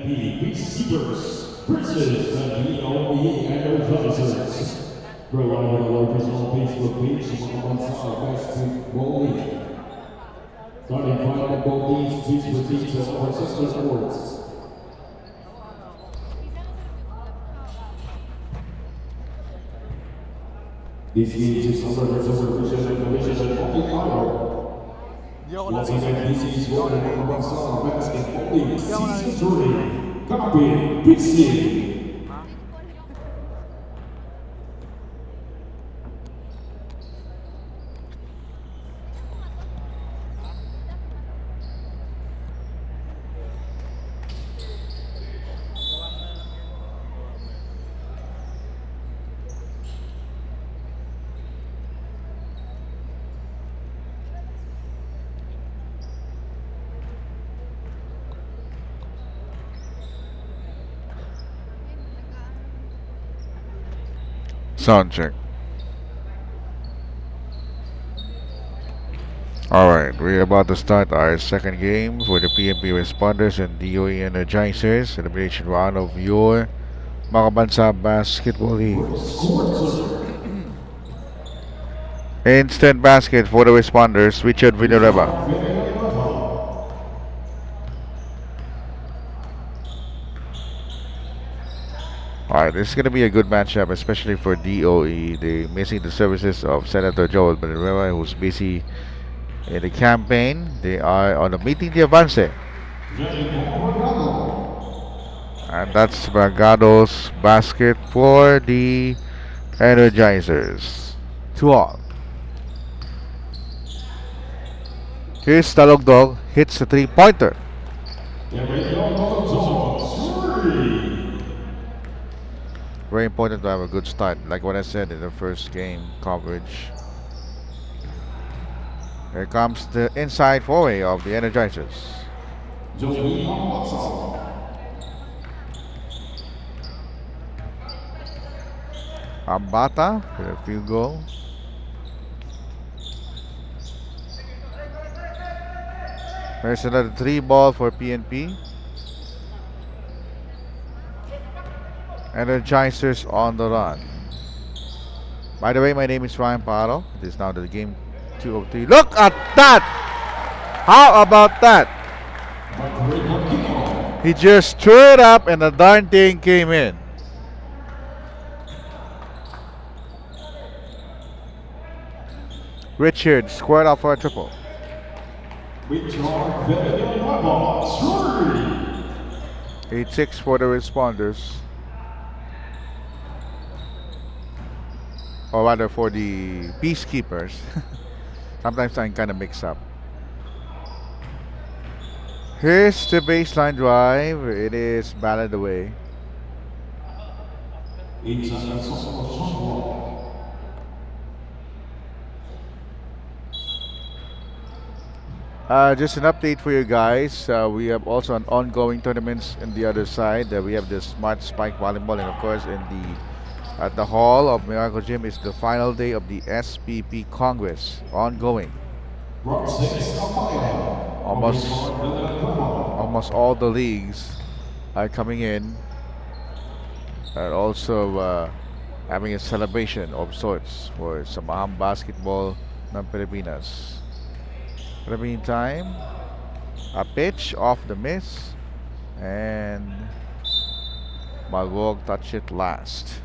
PNP Peacemakers versus the DOE Energizers. Providing the largest on Facebook page of the Basketball League. Starting five both teams, please proceed to our sister sports. This means is under the supervision and commission of the final. Once again, this is for the Basketball League Season 3, Copy Pixie. Sound check. Alright, we're about to start our second game for the PNP Responders and DOE Energizers celebration round of your Makabansa Basketball League. Instant basket for the Responders, Richard Villareba. Alright, this is going to be a good matchup, especially for DOE. They're missing the services of Senator Joel Villareba, who's busy in the campaign. They are on a meeting de avance. And that's Bragado's basket for the Energizers. 2-all. Here's Talogdog, hits a three-pointer. Very important to have a good start, like what I said in the first game coverage. Here comes the inside four-way of the Energizers. Ambata with a field goal. There's another 3-ball for PNP. Energizers on the run. By the way, my name is Ryan Paro. It is now the game 2 of 3. Look at that! How about that? He just threw it up and the darn thing came in. Richard squared up for a triple. 8-6 for the Responders. Or rather for the Peacekeepers. Sometimes I kind of mix up. Here's the baseline drive. It is batted away. Just an update for you guys. We have also an ongoing tournaments in the other side. We have the Smart Spike Volleyball, and of course at the hall of Miracle Gym is the final day of the SPP Congress ongoing. Almost all the leagues are coming in and also having a celebration of sorts for Samahang Basketball ng Pilipinas. For the meantime, a pitch off the miss and Malwog touch it last.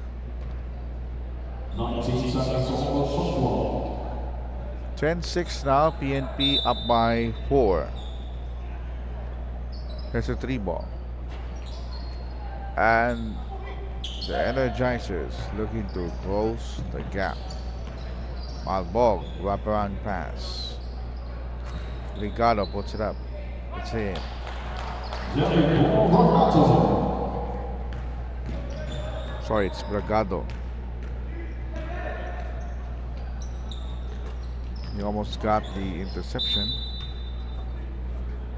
10-6 now, PNP up by 4. There's a 3-ball. And the Energizers looking to close the gap. Malbog, wraparound pass. Brigado puts it up. It's in. Sorry, it's Bragado. He almost got the interception.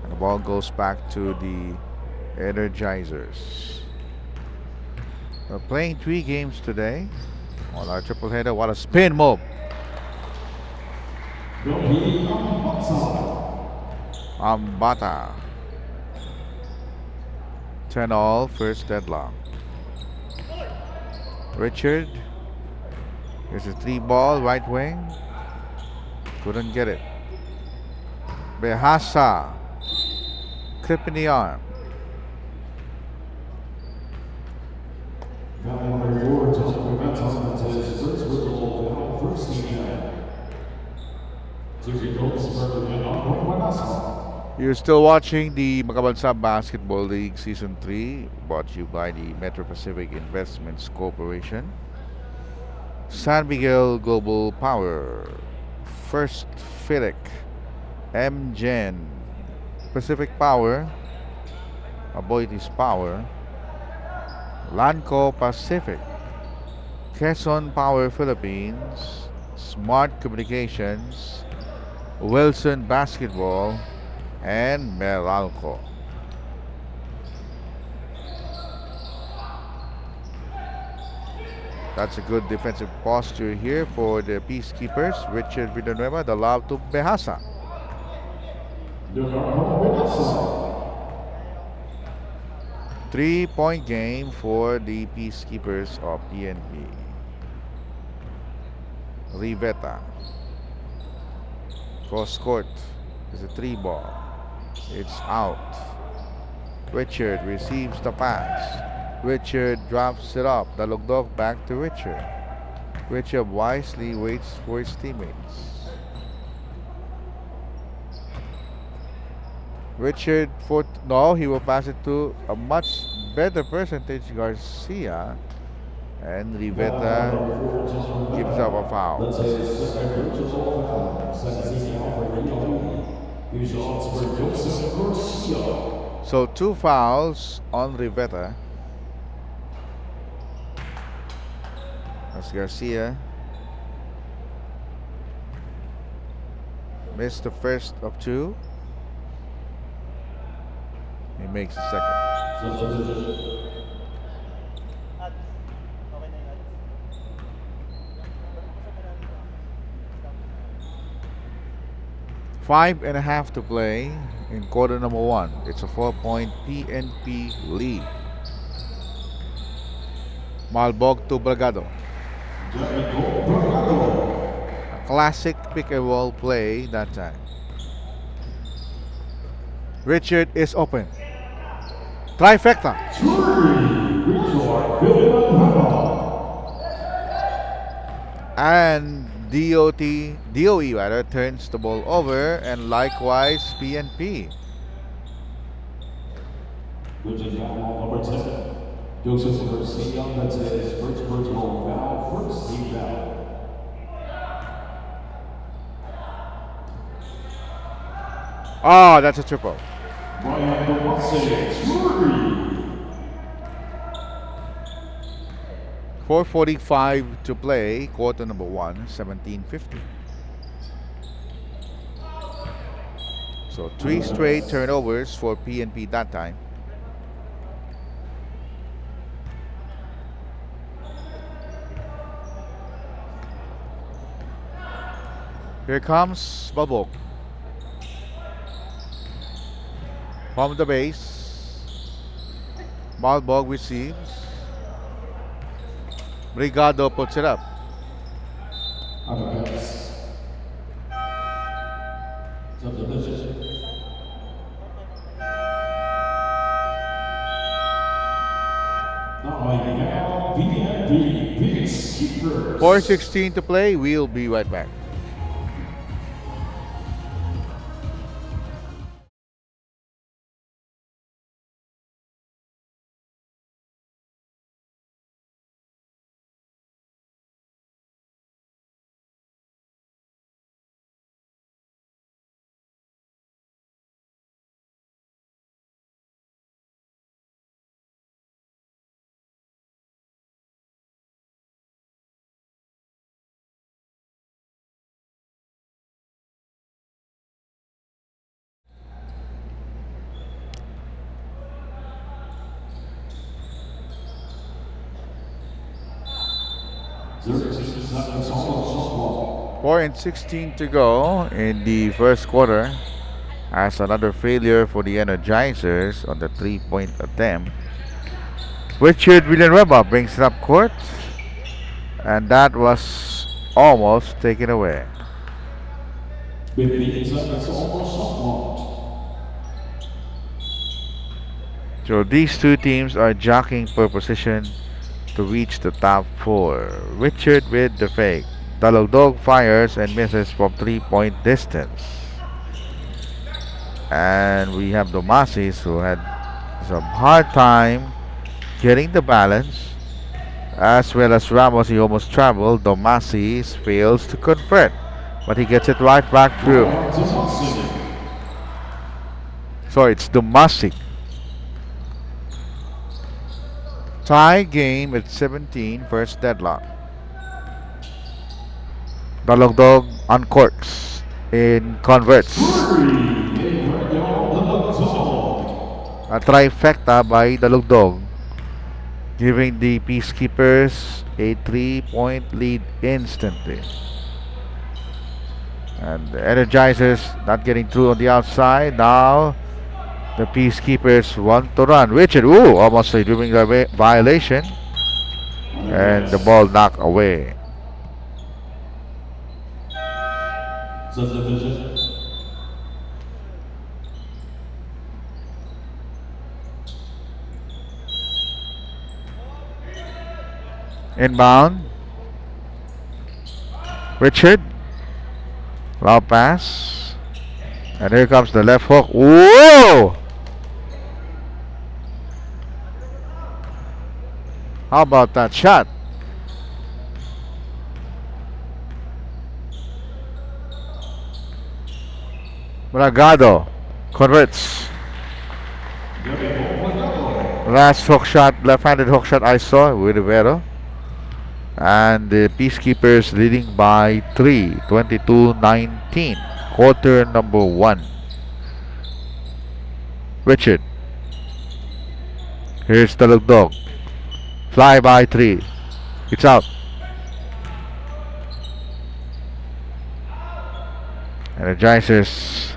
And the ball goes back to the Energizers. We're playing 3 games today on our triple header. What a spin move! Ambata 10 all, first deadlock. Richard. Here's a 3-ball, right wing. Couldn't get it. Behasa. Clip in the arm. You're still watching the Makabansa Basketball League Season 3, brought to you by the Metro Pacific Investments Corporation, San Miguel Global Power, First Philic, MGen, Pacific Power, Aboitiz Power, Lanco Pacific, Quezon Power Philippines, Smart Communications, Wilson Basketball, and Meralco. That's a good defensive posture here for the Peacekeepers. Richard Villanueva, the lob to Behasa. 3-point game for the Peacekeepers of PNP. Riveta. Cross court is a 3-ball. It's out. Richard receives the pass. Richard drops it up. Dalugdog back to Richard. Richard wisely waits for his teammates. Richard he will pass it to a much better percentage, Garcia. And Riveta gives up a foul. So 2 fouls on Riveta. As Garcia missed the first of 2. He makes the second. 5.5 to play in quarter number 1. It's a 4-point PNP lead. Malbog to Bragado. A classic pick and roll play that time. Richard is open. Trifecta. And DOE rather turns the ball over, and likewise PNP. Number 10. Joseph Garcia, that's his first personal foul, first team foul. Oh, that's a triple. 4:45 to play, quarter number 1, 17-50. So 3 straight turnovers for PNP that time. Here comes Babok. From the base, Malbog receives. Brigado puts it up. PNP Peacemakers. 4:16 to play. We'll be right back. Four and 16 to go in the first quarter. as another failure for the Energizers on the 3-point attempt. Richard Villanueva brings it up court, and that was almost taken away. 15 seconds, almost somewhat. So these two teams are jockeying for position to reach the top 4. Richard with the fake. Dalogdog fires and misses from 3-point distance. And we have Domasis, who had some hard time getting the balance, as well as Ramos. He almost traveled. Domasis fails to convert, but he gets it right back through. So it's Domasic. Tie game at 17, first deadlock. Dalogdog uncorks in converts. A trifecta by Dalogdog, giving the Peacekeepers a 3-point lead instantly. And the Energizers not getting through on the outside. Now the Peacekeepers want to run. Richard, almost a dribbling violation. And the ball knocked away. Subdivision. Inbound. Richard. Low pass. And here comes the left hook. Whoa! How about that shot? Bragado converts. Last hook shot, left-handed hook shot I saw with Rivero. And the Peacekeepers leading by 3, 22-19. Quarter number 1. Richard. Here's the Dalogdog. Fly by 3. It's out. Energizers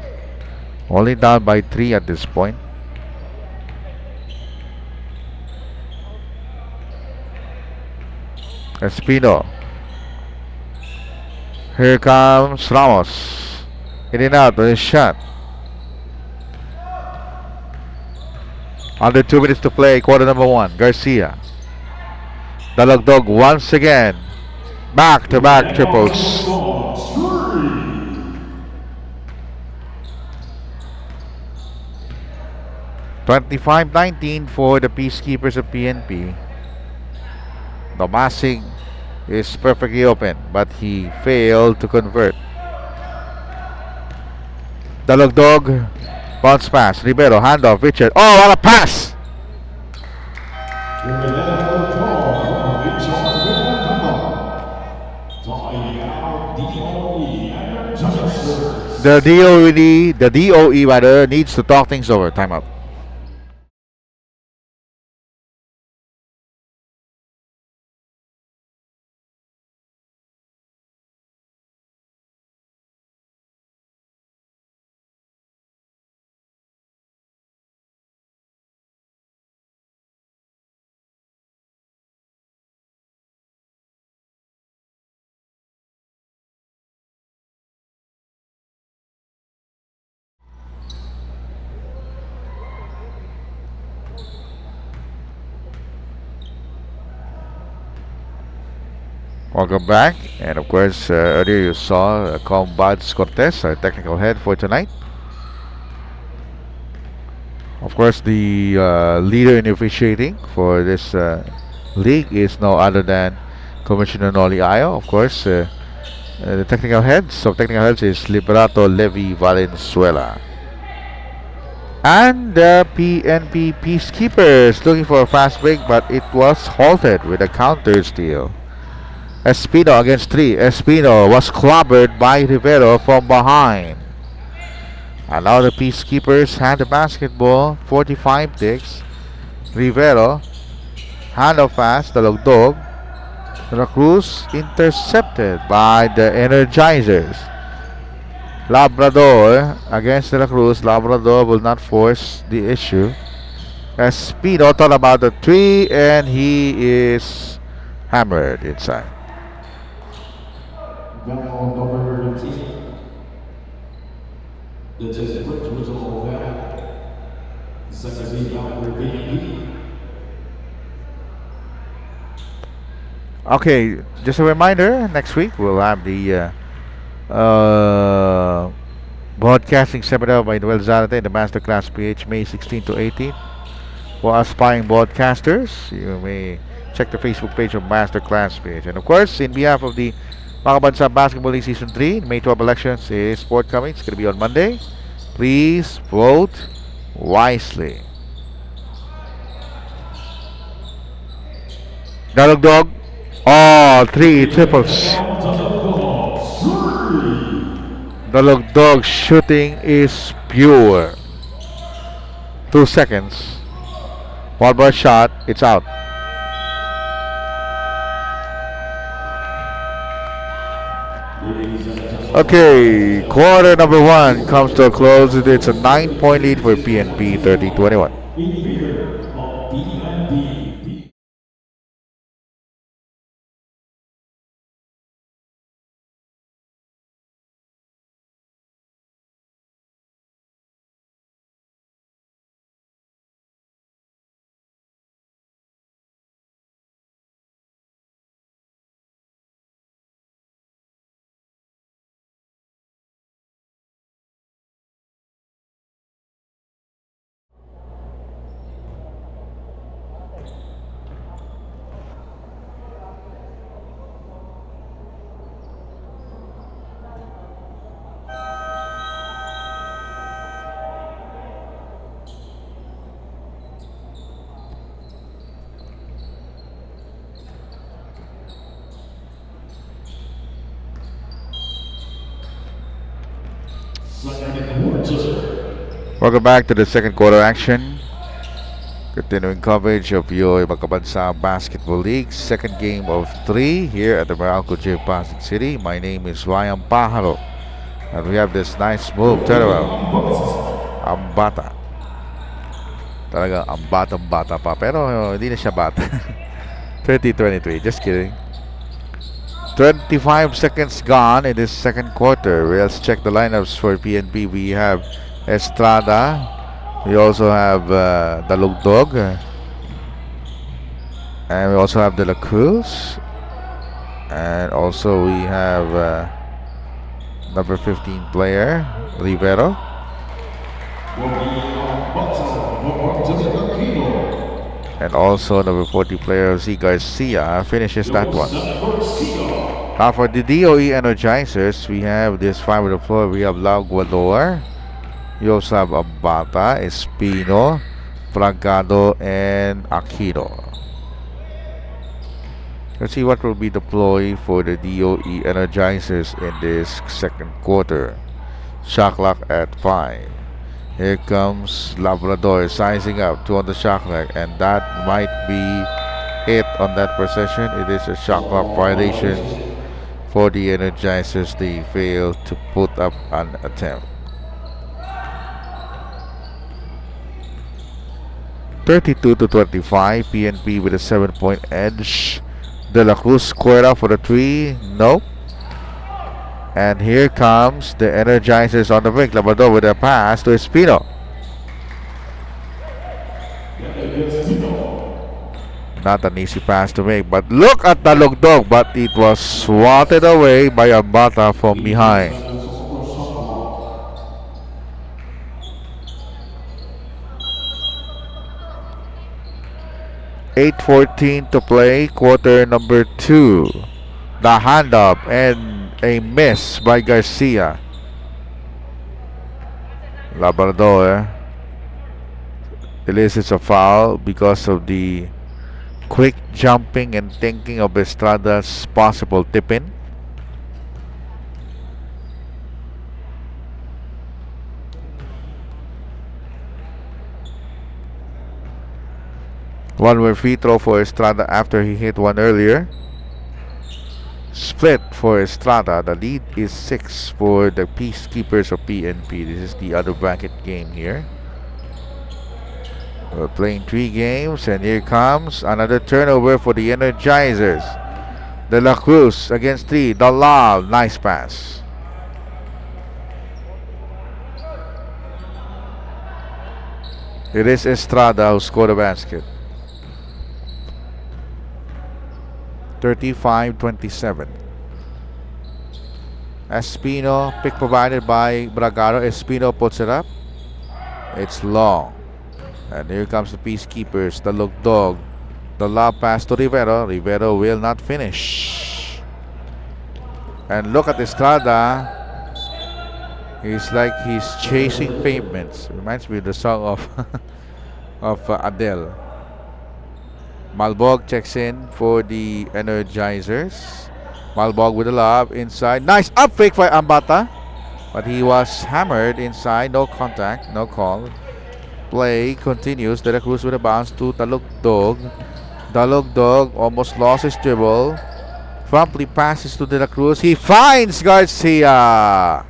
only down by 3 at this point. Espino. Here comes Ramos. In and out with his shot. Under 2 minutes to play, quarter number 1. Garcia. Dalogdog once again. Back-to-back triples. 25-19 for the Peacekeepers of PNP. Domasig is perfectly open, but he failed to convert. Dalogdog, bounce pass. Rivero, handoff. Richard. Oh, what a pass! The DOE rather needs to talk things over. Timeout. Welcome back, and of course earlier you saw Combads Cortez, our technical head for tonight. Of course, the leader in officiating for this league is no other than Commissioner Noli Ayo. Of course, the technical heads is Liberato Levi Valenzuela. And the PNP Peacekeepers looking for a fast break, but it was halted with a counter steal. Espino against 3. Espino was clobbered by Rivero from behind. And now the Peacekeepers had the basketball. 45 ticks. Rivero. Handoff pass. Dalogdog. De La Cruz intercepted by the Energizers. Labrador against De La Cruz. Labrador will not force the issue. Espino thought about the three, and he is hammered inside. Foul number 13. That is quick result of that. Second team foul for PNP. Okay, just a reminder, next week we'll have the broadcasting seminar by Noel Zarate in the Masterclass PH, May 16 to 18. For aspiring broadcasters, you may check the Facebook page of Masterclass PH. And of course, in behalf of the Makabansa Basketball League Season 3, May 12 elections is forthcoming. It's going to be on Monday. Please vote wisely. Dog. Oh, three triples. Dog shooting is pure. 2 seconds. One more shot. It's out. Okay, quarter number 1 comes to a close. It's a 9-point lead for PNP, 30-21. Welcome back to the second quarter action. Continuing coverage of your Makabansa Basketball League. Second game of 3 here at the Meralco Gym, Pasig City. My name is Ryan Pajaro. And we have this nice move. Turnaround. Ambata. Talaga ambatang-bata pa. Pero hindi na siya bata. 30-23. Just kidding. 25 seconds gone in this second quarter. Let's check the lineups for PNP. We have Estrada. We also have Dog. And we also have De La Cruz. And also we have number 15 player, Rivero. And also number 40 player, Z Garcia finishes that one. Now for the DOE Energizers, we have this 5 on the floor. We have Laguador. We also have Abata, Espino, Bragado, and Aquino. Let's see what will be the ploy for the DOE Energizers in this second quarter. Shot clock at 5. Here comes Labrador sizing up 2 on the shot clock, and that might be it on that possession. It is a shot clock violation for the Energizers. They failed to put up an attempt. 32-25, PNP with a 7-point edge. De La Cruz squared up for the 3. Nope. And here comes the Energizers on the brink. Labrador with a pass to Espino. Not an easy pass to make, but look at the Dog, but it was swatted away by Ambata from behind. .8:14 to play, quarter number 2. The hand up and a miss by Garcia. Labrador elicits a foul because of the quick jumping and thinking of Estrada's possible tip-in. One more free throw for Estrada after he hit one earlier. split for Estrada. The lead is 6 for the Peacekeepers of PNP. This is the other bracket game here. We're playing 3 games, and here comes another turnover for the Energizers. De La Cruz against 3. Dalal, nice pass. It is Estrada who scored a basket. 35-27. Espino, pick provided by Bragado. Espino puts it up. It's long. And here comes the Peacekeepers. The look dog. The lob pass to Rivero. Rivero will not finish. And look at Estrada. He's like he's chasing pavements. Reminds me of the song of Adele. Malbog checks in for the Energizers. Malbog with the lob inside. Nice up fake by Ambata. But he was hammered inside. No contact. No call. Play continues. De La Cruz with a bounce to Taluk Dog. Taluk Dog almost lost his dribble. Promptly passes to De La Cruz. He finds Garcia.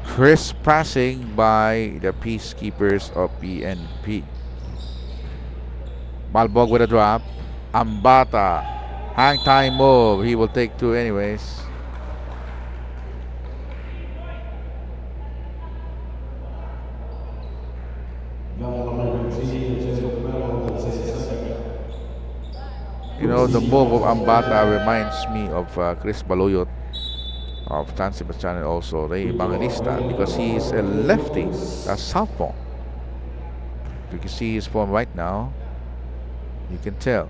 Crisp passing by the Peacekeepers of PNP. Malbog with a drop. Ambata. Hang time move. He will take 2 anyways. You know, the move of Ambata reminds me of Chris Baloyot of Tan Sebastian, and also Ray Evangelista, because he is a lefty, a southpaw. If you can see his form right now, you can tell.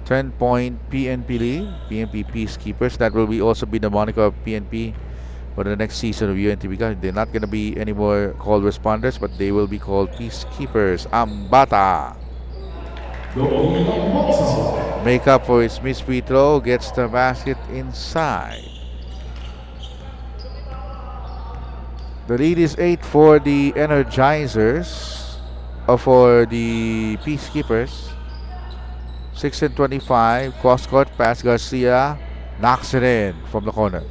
"10-point PNP lead, PNP Peacekeepers." That will also be the moniker of PNP for the next season of UNTV. They're not going to be any more called responders, but they will be called Peacekeepers. Ambata. Make up for his missed free throw, gets the basket inside. The lead is 8 for the Energizers, or for the Peacekeepers. 6-25, cross-court pass. Garcia knocks it in from the corner.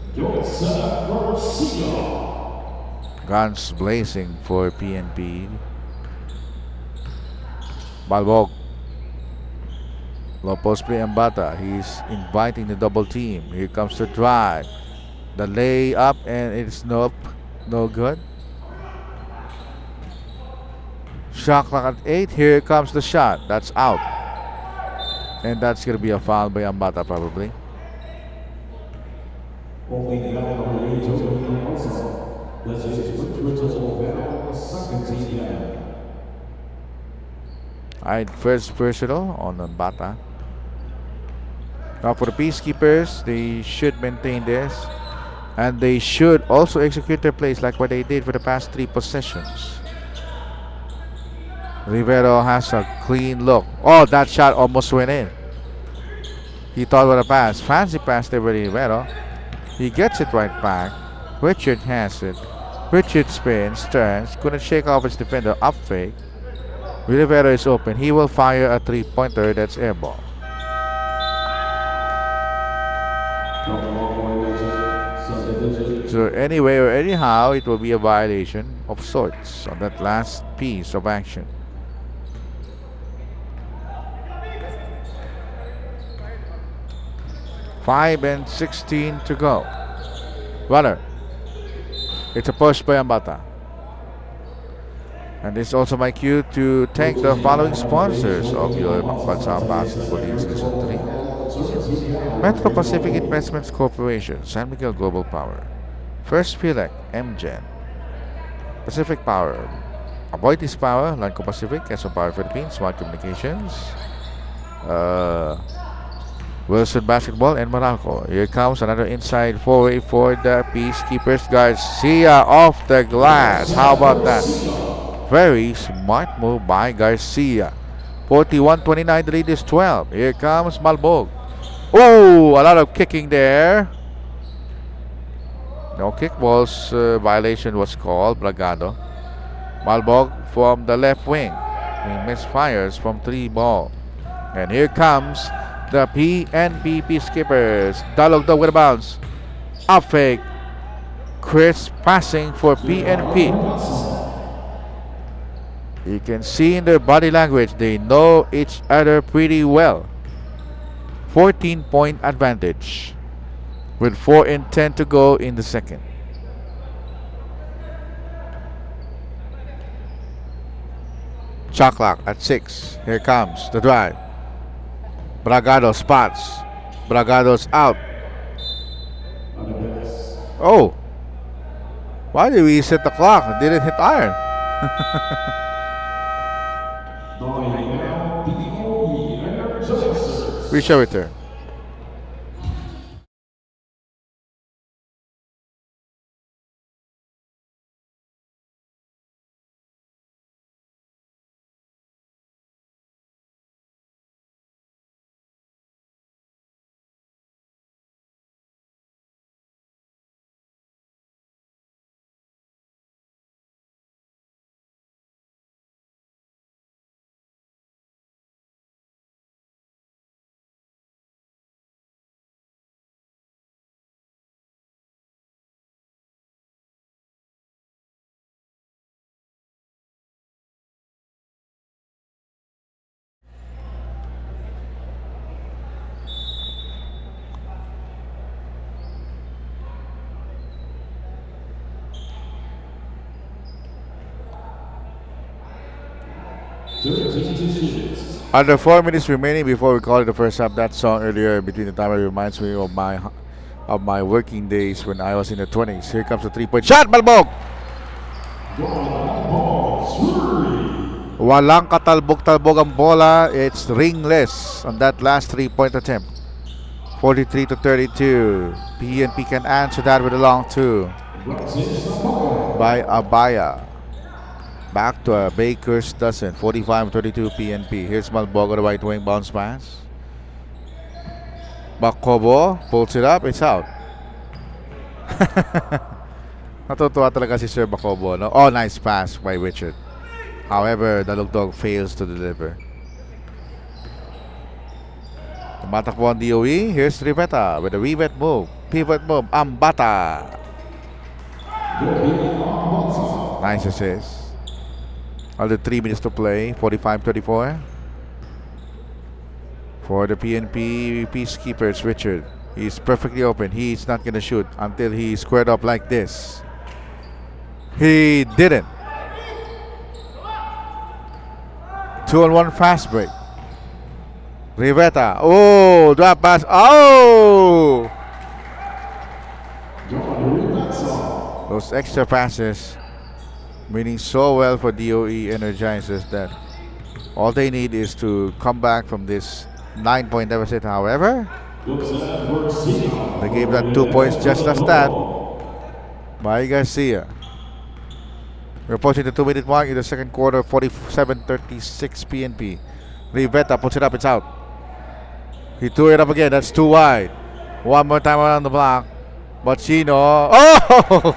Guns blazing for PNP. Balbog. Low post play Ambata. He's inviting the double team. Here comes the drive. The layup, and it's no good. Shot clock at 8. Here comes the shot. That's out. And that's going to be a foul by Ambata probably. Alright, first personal on Ambata. Now for the Peacekeepers, they should maintain this. And they should also execute their plays like what they did for the past 3 possessions. Rivero has a clean look. Oh, that shot almost went in. He thought what a pass. Fancy pass there by Rivero. He gets it right back. Richard has it. Richard spins, turns. Couldn't shake off his defender. Up fake. Rivero is open. He will fire a 3-pointer. That's air ball. So anyway or anyhow, it will be a violation of sorts on that last piece of action. Five and 16 to go. Runner. It's a push by Ambata. And it's also my cue to thank the following sponsors of your Bansa Basketball League Season 3. Metro Pacific Investments Corporation, San Miguel Global Power, First Philec, MGen, Pacific Power, Aboitiz Power, Lanco Pacific, Quezon Power Philippines, Smart Communications, Wilson Basketball, and Morocco. Here comes another inside four-way for the Peacekeepers. Garcia off the glass. How about that? Very smart move by Garcia. 41-29, the lead is 12. Here comes Malbog. Oh, a lot of kicking there. No kickballs violation was called. Bragado. Malbog from the left wing. He misfires from 3 ball. And here comes the PNP Peacemakers. Dalogdog with a bounce. Up fake. Chris passing for PNP. You can see in their body language they know each other pretty well. 14-point advantage with 4 and 10 to go in the second. Shot clock at 6. Here comes the drive. Bragado spots. Bragado's out. Oh. Why did we set the clock? It didn't hit iron. We shall return. Under 4 minutes remaining before we call it the first half. That song earlier between the timer reminds me of my working days when I was in the 20s. Here comes the 3-point shot, Malbog! Walang katalbog-talbog ang bola. It's ringless on that last 3-point attempt. 43 to 32. PNP can answer that with a long 2 by Abaya. Back to a Baker's dozen. 45-32 PNP. Here's Malbog on the right wing bounce pass. Bakobo pulls it up. It's out. Natutuwa talaga si Sir Bakobo, no? Oh, nice pass by Richard. However, Dalogdog fails to deliver. Tumatakbo ang DOE. Here's Riveta with a pivot move. Pivot move. Ambata. Nice assist. Under 3 minutes to play. 45-34. For the PNP Peacekeepers, Richard. He's perfectly open. He's not going to shoot until he's squared up like this. He didn't. 2-on-1 fast break. Riveta. Oh, drop pass. Oh! Those extra passes meaning so well for DOE Energizers that all they need is to come back from this 9-point deficit. However, they gave that 2 points just as that by Garcia. We're approaching the 2-minute mark in the second quarter. 47-36 PNP. Riveta puts it up. It's out. He threw it up again. That's too wide. One more time around the block. Bachino. Oh!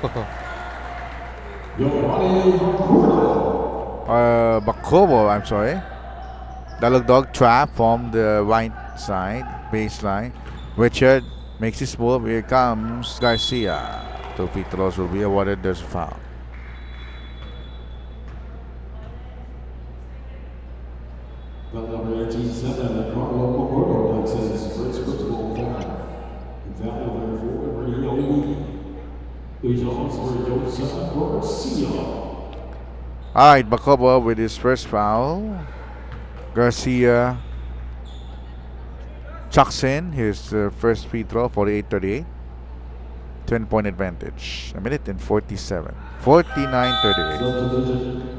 Bakobo, I'm sorry. Dalogdog trap from the right side baseline. Richard makes his move. Here comes Garcia. 2 free throws will be awarded. There's a foul. Number 87, Carlo Bakobo makes his first football foul. Foul number 4, Rio. Alright, Bakobo with his first foul. Garcia chucks in his first free throw. 48-38. 10-point advantage. A minute and 47. 49-38.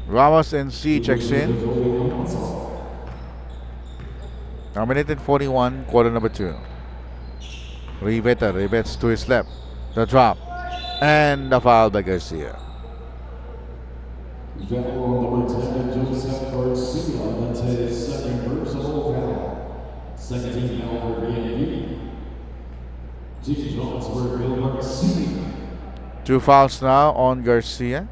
Ramos NC checks in. A minute and 41, quarter number 2. Rivets to his left. The drop. And the foul by Garcia. Number 10, Joseph Garcia. That's his second personal foul. Second Team Jonesburg, Bill Garcia. 2 fouls now on Garcia.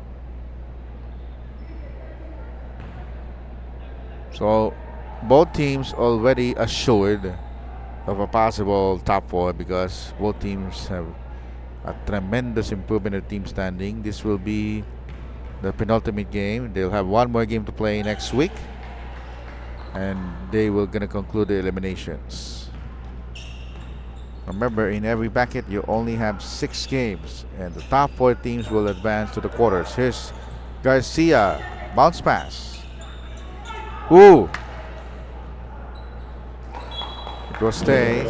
So both teams already assured of a possible top 4 because both teams have a tremendous improvement in team standing. This will be the penultimate game. They'll have one more game to play next week, and they will gonna conclude the eliminations. Remember, in every bracket you only have 6 games, and the top 4 teams will advance to the quarters. Here's Garcia, bounce pass. Ooh! It will stay.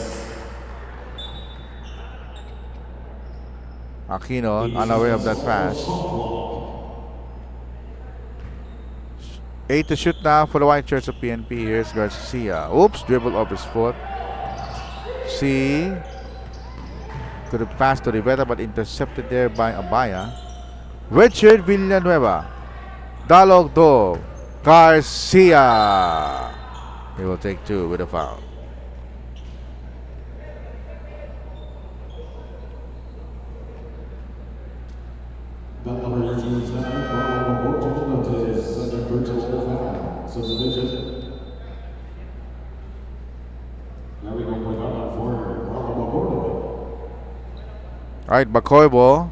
Aquino unaware of that pass. 8 to shoot now for the white shirts of PNP. Here's Garcia. Oops, dribble off his foot. See, could have passed to Rivera but intercepted there by Abaya. Richard Villanueva. Dalog do. Garcia. He will take 2 with a foul. That number 18 is now second virtual foul. Subdivision. Now we go play on for Alright, Bacoibo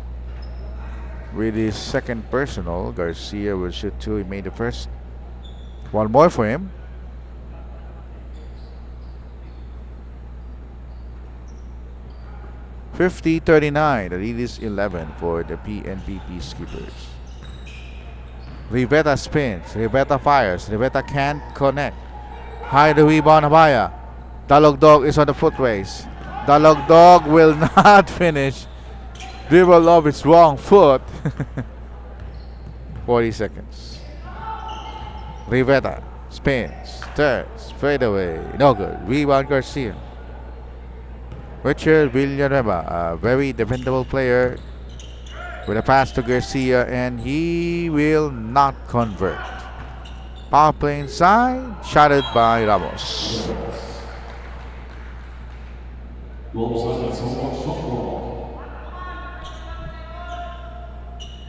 with his second personal. Garcia will shoot 2. He made the first. One more for him. (50-39). The lead is 11 for the PNP Peacekeepers. Rivera spins. Rivera fires. Rivera can't connect. High the rebound, Abaya. Dalog Dog is on the foot race. Dalog Dog will not finish. Dribble off its wrong foot. 40 seconds. Rivera spins. Turns. Fade away. No good. Rebound Garcia. Richard Villanueva, a very dependable player, with a pass to Garcia, and he will not convert. Power play inside, shotted by Ramos.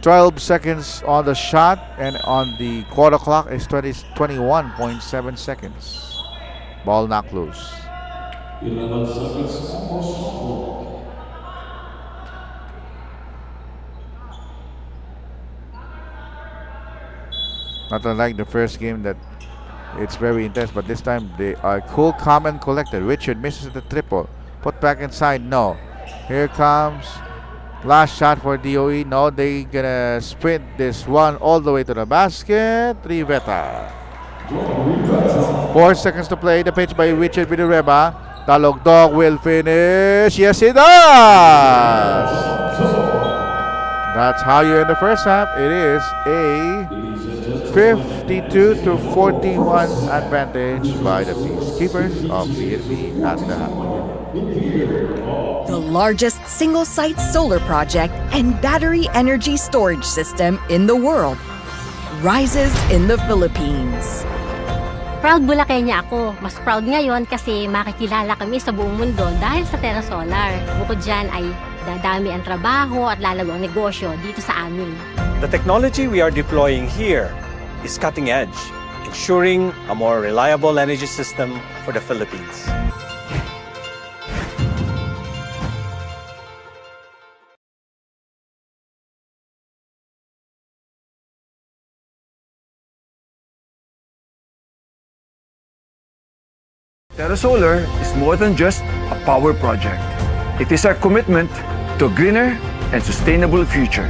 12 seconds on the shot, and on the quarter clock is 21.7 seconds. Ball knocked loose. 11 seconds, almost shot clock. Not unlike the first game that it's very intense, but this time they are cool, calm, and collected. Richard misses the triple. Put back inside, no. Here comes last shot for DOE. No, they gonna sprint this one all the way to the basket. Riveta. 4 seconds to play. The pitch by Richard Villanueva. Dalog Dog will finish. Yes, he does. That's how you end the first half. It is a 52-41 advantage by the Peacekeepers of PNP at the half. The largest single-site solar project and battery energy storage system in the world rises in the Philippines. Proud Bulacania ako. Mas proud ngayon kasi makikilala kami sa buong mundo dahil sa Terra Solar. Bukod dyan ay dadami ang trabaho at lalago ang negosyo dito sa amin. The technology we are deploying here is cutting edge, ensuring a more reliable energy system for the Philippines. Terra Solar is more than just a power project. It is our commitment to a greener and sustainable future.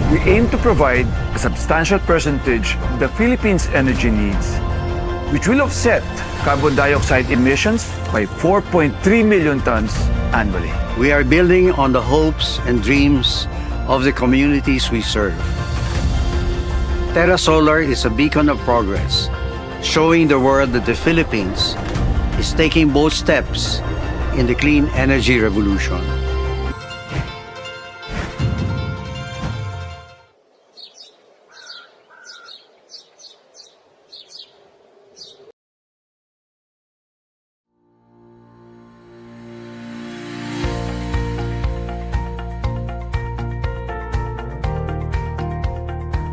We aim to provide a substantial percentage of the Philippines' energy needs, which will offset carbon dioxide emissions by 4.3 million tons annually. We are building on the hopes and dreams of the communities we serve. Terra Solar is a beacon of progress, showing the world that the Philippines is taking bold steps in the clean energy revolution.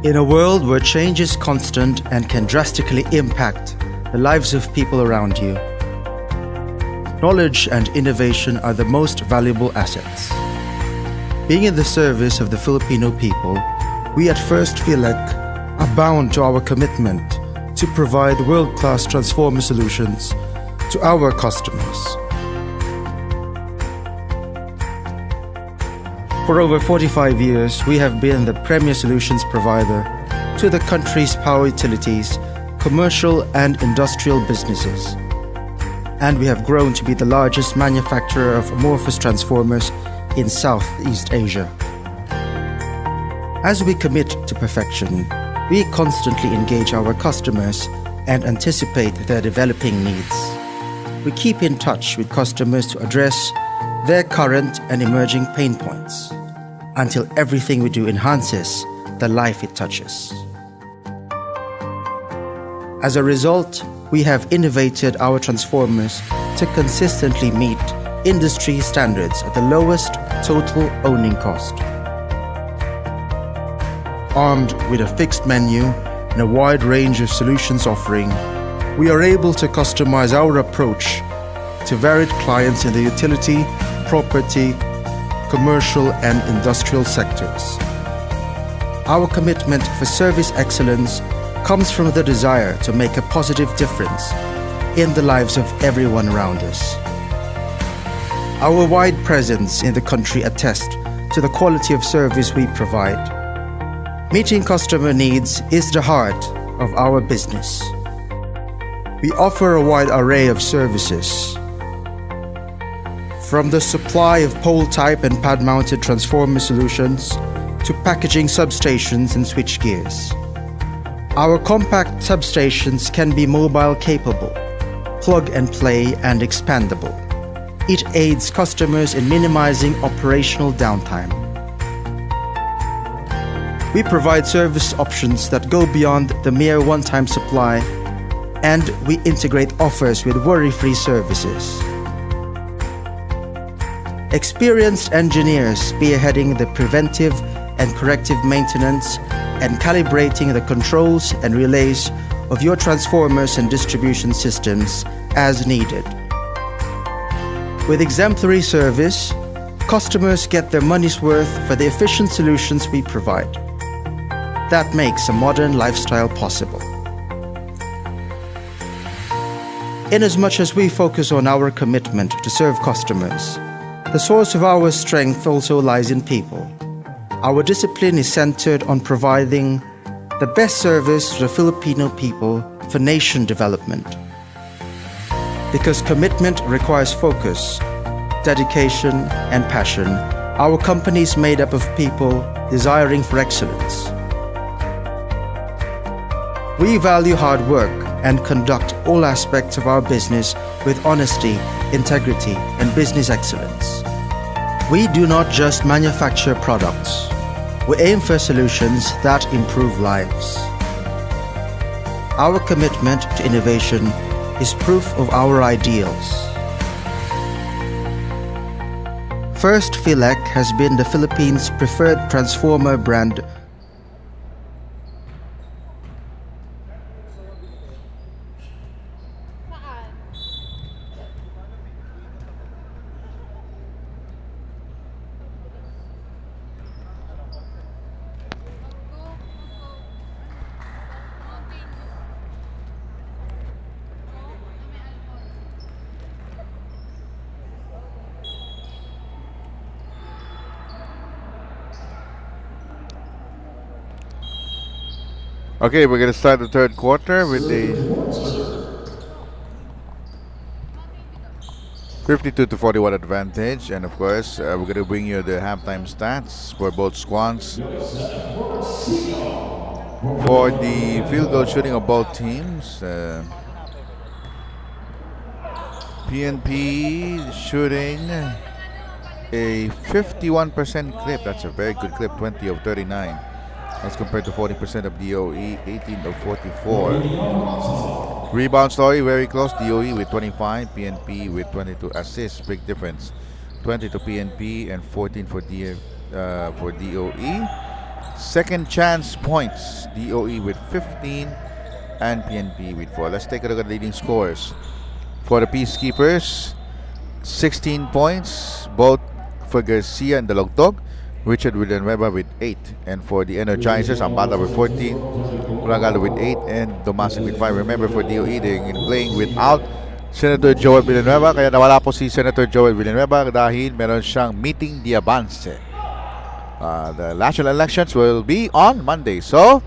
In a world where change is constant and can drastically impact the lives of people around you, knowledge and innovation are the most valuable assets. Being in the service of the Filipino people, we at First PhilEc are bound to our commitment to provide world-class transformer solutions to our customers. For over 45 years, we have been the premier solutions provider to the country's power utilities, commercial and industrial businesses. And we have grown to be the largest manufacturer of amorphous transformers in Southeast Asia. As we commit to perfection, we constantly engage our customers and anticipate their developing needs. We keep in touch with customers to address their current and emerging pain points until everything we do enhances the life it touches. As a result, we have innovated our transformers to consistently meet industry standards at the lowest total owning cost. Armed with a fixed menu and a wide range of solutions offering, we are able to customize our approach to varied clients in the utility, property, commercial and industrial sectors. Our commitment for service excellence comes from the desire to make a positive difference in the lives of everyone around us. Our wide presence in the country attests to the quality of service we provide. Meeting customer needs is the heart of our business. We offer a wide array of services, from the supply of pole-type and pad-mounted transformer solutions to packaging substations and switchgears. Our compact substations can be mobile capable, plug and play and expandable. It aids customers in minimizing operational downtime. We provide service options that go beyond the mere one-time supply, and we integrate offers with worry-free services. Experienced engineers spearheading the preventive and corrective maintenance and calibrating the controls and relays of your transformers and distribution systems as needed. With exemplary service, customers get their money's worth for the efficient solutions we provide. That makes a modern lifestyle possible. Inasmuch as we focus on our commitment to serve customers, the source of our strength also lies in people. Our discipline is centered on providing the best service to the Filipino people for nation development. Because commitment requires focus, dedication, and passion, our company is made up of people desiring for excellence. We value hard work and conduct all aspects of our business with honesty, integrity, and business excellence. We do not just manufacture products. We aim for solutions that improve lives. Our commitment to innovation is proof of our ideals. First PhilEc has been the Philippines' preferred transformer brand . Okay, we're going to start the third quarter with the 52-41 advantage, and of course we're going to bring you the halftime stats for both squads. For the field goal shooting of both teams, PNP shooting a 51% clip. That's a very good clip, 20 of 39. As compared to 40% of DOE, 18 of 44. Rebound story, very close. DOE with 25, PNP with 22 assists. Big difference. 20 to PNP and 14 for DOE. Second chance points. DOE with 15 and PNP with 4. Let's take a look at the leading scores. For the Peacekeepers, 16 points, both for Garcia and the Logdog. Richard Villanueva with 8. And for the Energizers, Ambata with 14, Ragalo with 8, and Domasic with 5. Remember, for DOE, they're playing without Senator Joel Villanueva. Kaya nawala po si Senator Joel Villanueva dahil meron siyang meeting de avance. The national elections will be on Monday. So,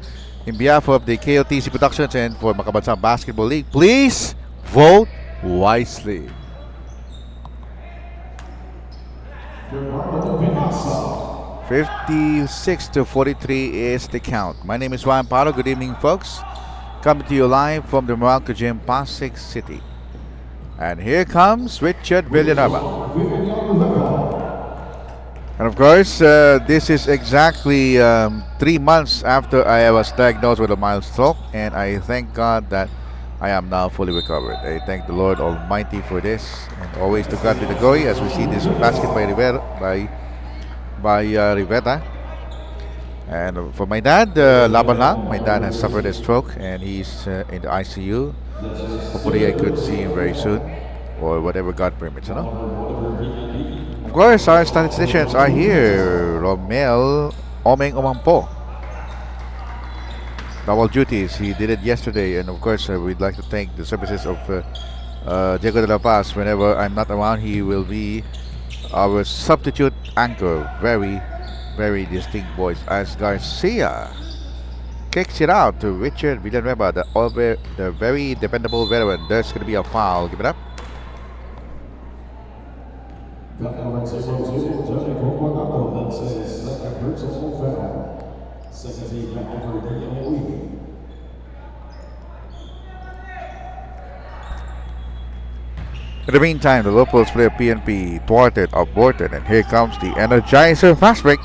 in behalf of the KOTC Productions and for Makabansang Basketball League, please vote wisely. (56-43) is the count. My name is Juan Paro. Good evening, folks. Coming to you live from the Meralco Gym, Pasig City. And here comes Richard Villanueva. And of course, this is exactly 3 months after I was diagnosed with a mild stroke, and I thank God that I am now fully recovered. I thank the Lord Almighty for this, and always to God be the glory. As we see this basket by Rivera. And for my dad, laban lang. My dad has suffered a stroke, and he's in the ICU. Hopefully, I could see him very soon, or whatever God permits, you know. Of course, our statisticians are here. Romel Omeng Omampo. Double duties. He did it yesterday, and of course, we'd like to thank the services of Diego de la Paz. Whenever I'm not around, he will be our substitute anchor. Very, very distinct voice. As Garcia kicks it out to Richard Villanueva, the very dependable veteran. There's going to be a foul. Give it up. In the meantime, the locals player PNP thwarted, aborted, and here comes the Energizer fast break.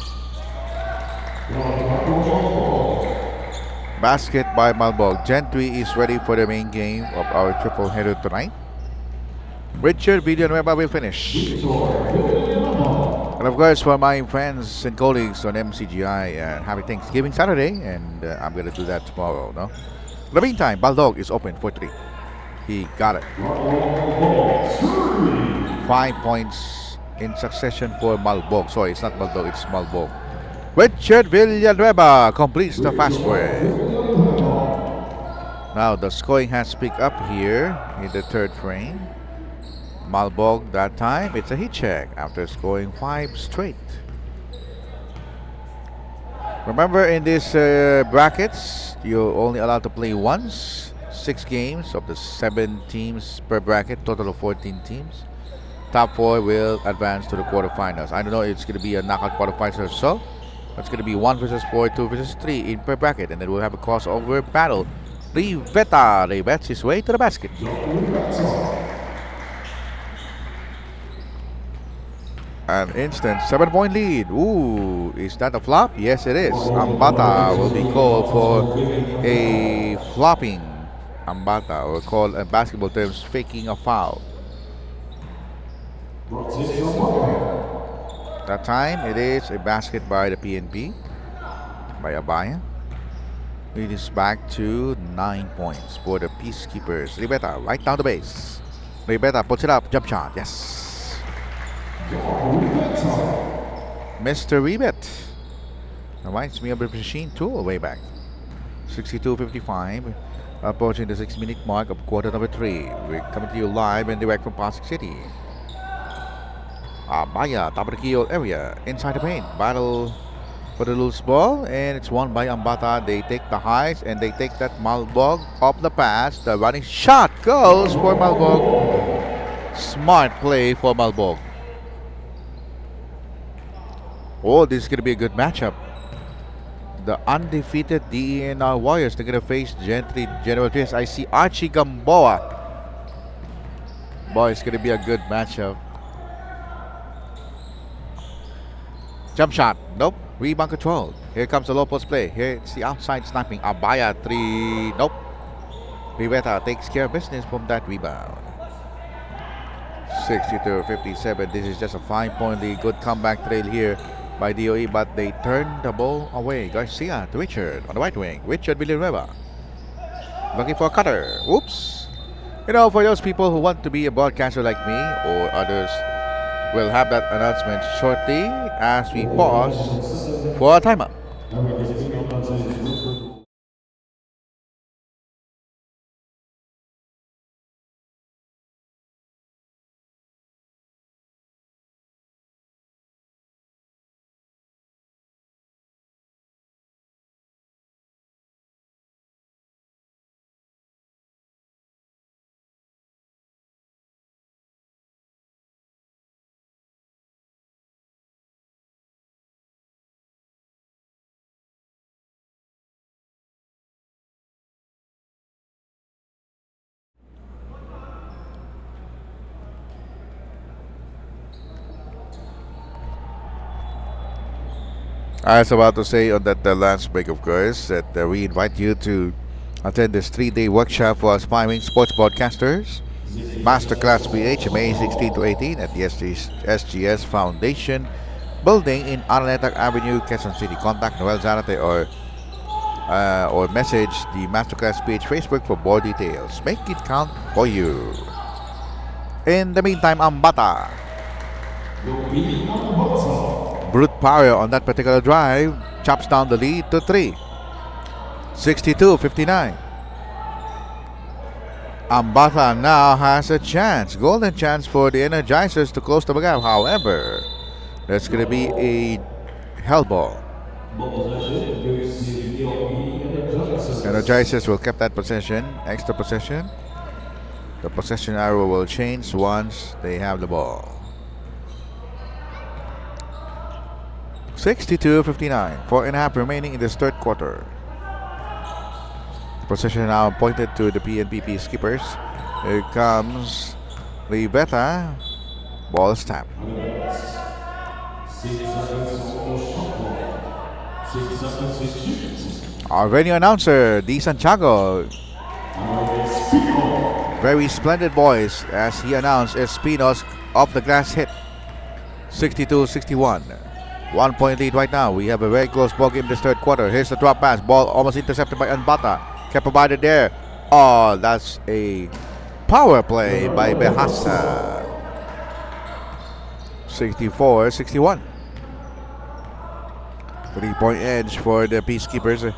Basket by Malbog. Gentry is ready for the main game of our triple header tonight. Richard Villanueva will finish. And of course, for my friends and colleagues on MCGI, happy Thanksgiving Saturday, and I'm going to do that tomorrow. No? In the meantime, Baldog is open for 3. He got it. 5 points in succession for Malbog. Sorry, it's not Malbog, it's Malbog. Richard Villanueva completes the fast break. Now the scoring has picked up here in the third frame. Malbog that time, it's a heat check after scoring 5 straight. Remember, in these brackets, you're only allowed to play once. 6 games of the 7 teams per bracket, total of 14 teams. Top 4 will advance to the quarterfinals. I don't know if it's going to be a knockout quarterfinals or so. It's going to be 1 versus 4, 2 versus 3 in per bracket, and then we'll have a crossover battle. Riveta bets his way to the basket. An instant 7-point lead. Ooh, is that a flop? Yes, it is. Ambata will be called for a flopping. Ambata, or called in basketball terms, faking a foul. That time, it is a basket by the PNP, by Abaya. It is back to 9 points for the Peacekeepers. Riveta, right down the base. Riveta puts it up, jump shot, yes. Mr. Rebet reminds me of the machine tool way back. 62:55, approaching the 6-minute mark of quarter number 3. We're coming to you live and direct from Pasig City. Abaya, top of the keyhole area, inside the paint, battle for the loose ball, and it's won by Ambata. They take the highs and they take that Malbog off the pass. The running shot goes for Malbog. Smart play for Malbog. Oh, this is going to be a good matchup. The undefeated DENR Warriors, they're going to face Gentry General Trias. I see Archie Gamboa. Boy, it's going to be a good matchup. Jump shot. Nope. Rebound control. Here comes the low post play. Here it's the outside sniping. Abaya 3. Nope. Riveta takes care of business from that rebound. 62-57. This is just a 5-point lead. Good comeback trail here by DOE, but they turned the ball away. Garcia to Richard on the right wing. Richard Villanueva looking for a cutter. Oops. You know, for those people who want to be a broadcaster like me or others, we'll have that announcement shortly as we pause for a timeout. I was about to say on that last break, of course, that we invite you to attend this 3-day workshop for aspiring sports broadcasters. Masterclass PH, May 16 to 18 at the SGS Foundation Building in Araneta Avenue, Quezon City. Contact Noel Zarate or message the Masterclass PH Facebook for more details. Make it count for you. In the meantime, Ambata. Brute power on that particular drive chops down the lead to 3. 62-59. Ambata now has a chance, golden chance for the Energizers to close the gap. However, there's going to be a hell ball. Energizers will keep that possession, extra possession. The possession arrow will change once they have the ball. 62-59, 4.5 remaining in this third quarter. The possession now pointed to the PNP Peacemakers. Here comes Liveta. Ball is tapped. Our venue announcer, D. Santiago. Very splendid voice as he announced Espino's off the glass hit. 62-61. 1 point lead right now. We have a very close ball game in this third quarter. Here's the drop pass. Ball almost intercepted by Ambata. Kept provided there. Oh, that's a power play by Behasa. 64-61. 3-point edge for the Peacekeepers.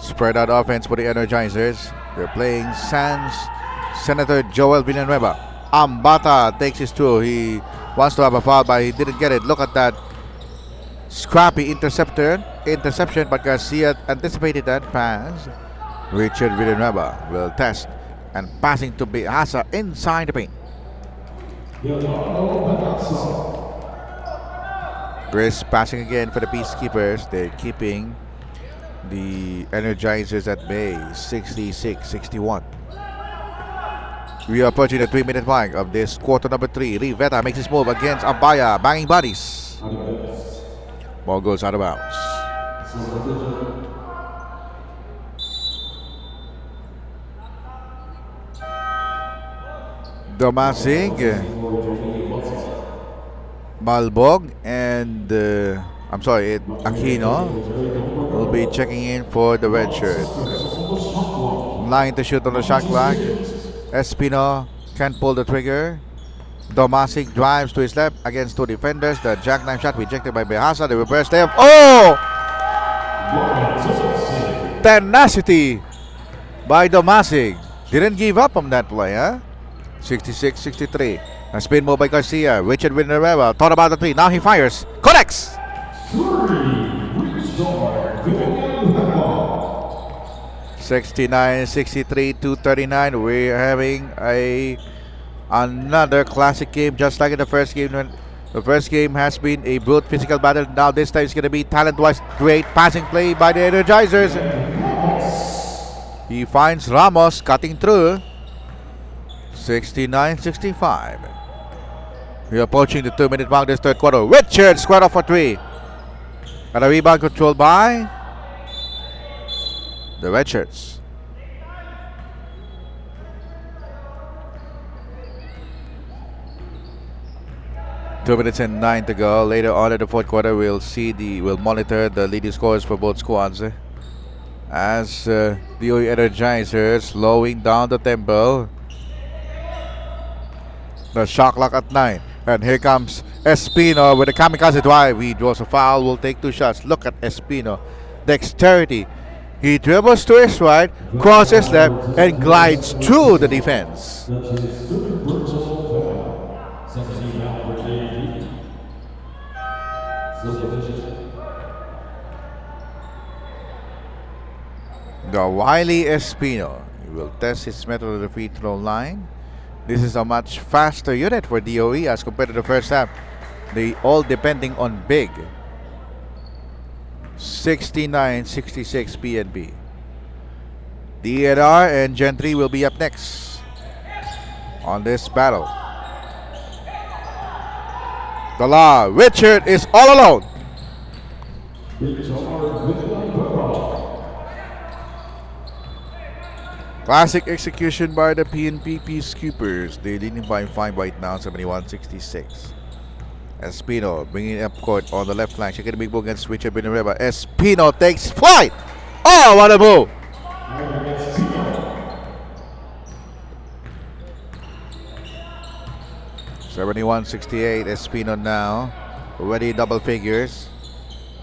Spread out offense for the Energizers. They're playing sans Senator Joel Villanueva. Ambata takes his two. He wants to have a foul, but he didn't get it. Look at that scrappy interception, but Garcia anticipated that pass. Richard Villanueva will test and passing to Behasa inside the paint. Chris passing again for the Peacekeepers. They're keeping the Energizers at bay. 66-61. We are approaching the 3-minute mark of this quarter number 3. Rivetta makes his move against Abaya, banging bodies. Ball goes out of bounds. Domasig, Malbog, and Aquino will be checking in for the red shirt. Line to shoot on the shot clock. Espino can't pull the trigger. Domasig drives to his left against two defenders. The jackknife shot rejected by Behasa. The reverse layup. Oh! Tenacity by Domasig. Didn't give up on that play, huh? 66-63. A spin move by Garcia. Richard Villanueva thought about the three. Now he fires. Connects! 69-63 to 39. We're having another classic game, just like in the first game. When the first game has been a brute physical battle. Now this time it's going to be talent-wise great passing play by the Energizers. He finds Ramos cutting through. 69-65. We're approaching the 2-minute mark this third quarter. Richard squared off for 3. And a rebound controlled by the red shirts. 2 minutes and 9 to go. Later on in the fourth quarter, we'll monitor the leading scores for both squads. As DOE Energizers slowing down the tempo. The shot clock at 9. And here comes Espino with a kamikaze drive. He draws a foul, will take 2 shots. Look at Espino. Dexterity. He dribbles to his right, crosses left, and glides through the defense. That's his third personal foul. 17 foul for PNP. The wily Espino. He will test his mettle at the free throw line. This is a much faster unit for DOE as compared to the first half. They all depending on big. 69-66 PNP. DNR and Gentry will be up next on this battle. The law. Richard is all alone. Classic execution by the PNP Peacekeepers. They're leading by 5 right now, 71-66. Espino bringing it up court on the left flank. Checking the big ball against Richard Villanueva. Espino takes flight. Oh, what a move! (71-68). Espino now already double figures.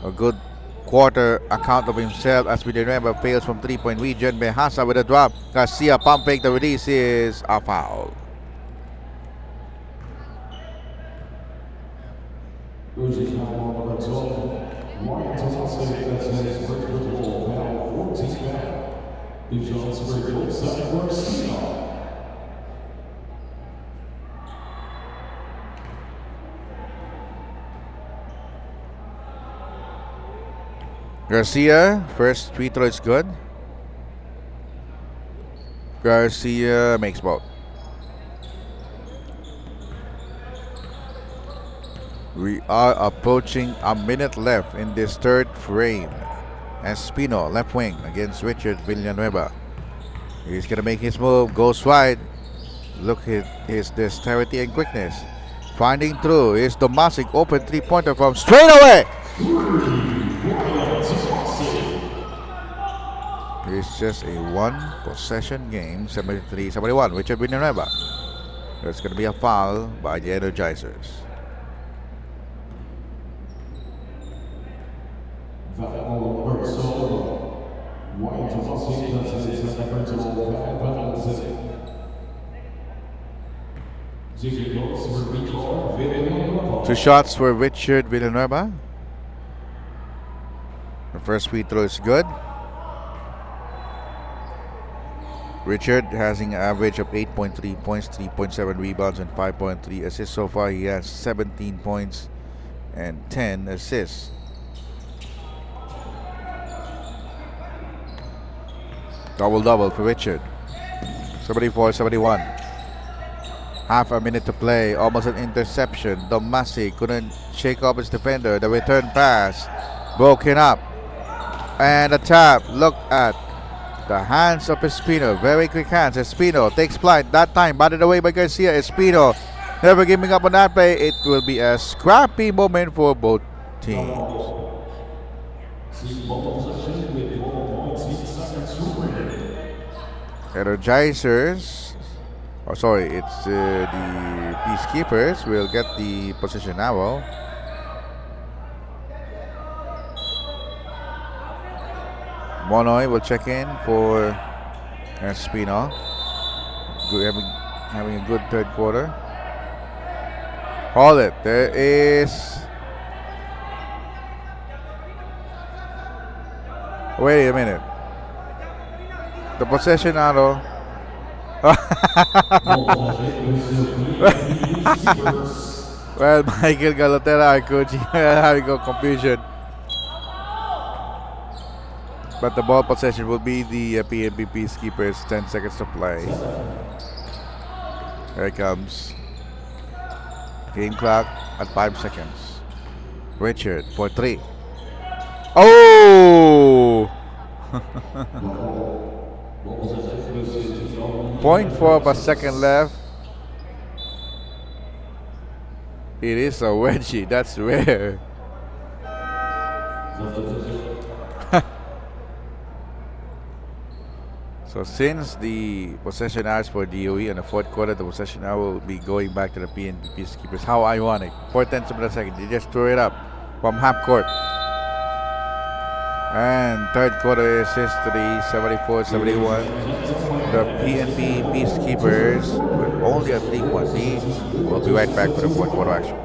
A good quarter account of himself as Villanueva fails from 3-point region. Behasa with a drop. Garcia pump fake. The release is a foul. Garcia, first free throw is good. Garcia makes both. We are approaching a minute left in this third frame. Espino, left wing against Richard Villanueva. He's gonna make his move, goes wide. Look at his dexterity and quickness. Finding through is Domasic, open 3-pointer from straight away. It's just a 1-possession game, 73-71. Richard Villanueva. There's gonna be a foul by the Energizers. Two shots for Richard Villanueva. The first free throw is good. Richard has an average of 8.3 points, 3.7 rebounds, and 5.3 assists. So far, he has 17 points and 10 assists. Double-double for Richard. 74-71. Half a minute to play. Almost an interception. Domasi couldn't shake off his defender. The return pass broken up. And a tap. Look at the hands of Espino. Very quick hands. Espino takes flight. That time batted away by Garcia. Espino never giving up on that play. It will be a scrappy moment for both teams. Energizers, oh sorry, it's the Peacekeepers will get the position arrow. Monoy will check in for Espino. Having a good third quarter. Hold it. There is. Wait a minute. The possession arrow. Well, Michael Galotera, our coach, having a confusion. But the ball possession will be the PNP Peacekeepers. 10 seconds to play. Here it comes. Game clock at 5 seconds. Richard for 3. Oh! 0.4 per second left. It is a wedgie. That's rare. So since the possession hours for DOE in the fourth quarter, the possession hour will be going back to the PNP Peacekeepers. How ironic. 4/10 of a second. They just threw it up from half court. And third quarter is history, 74-71. The PNP Peacekeepers with only a 3-point lead. We'll be right back for the fourth quarter action.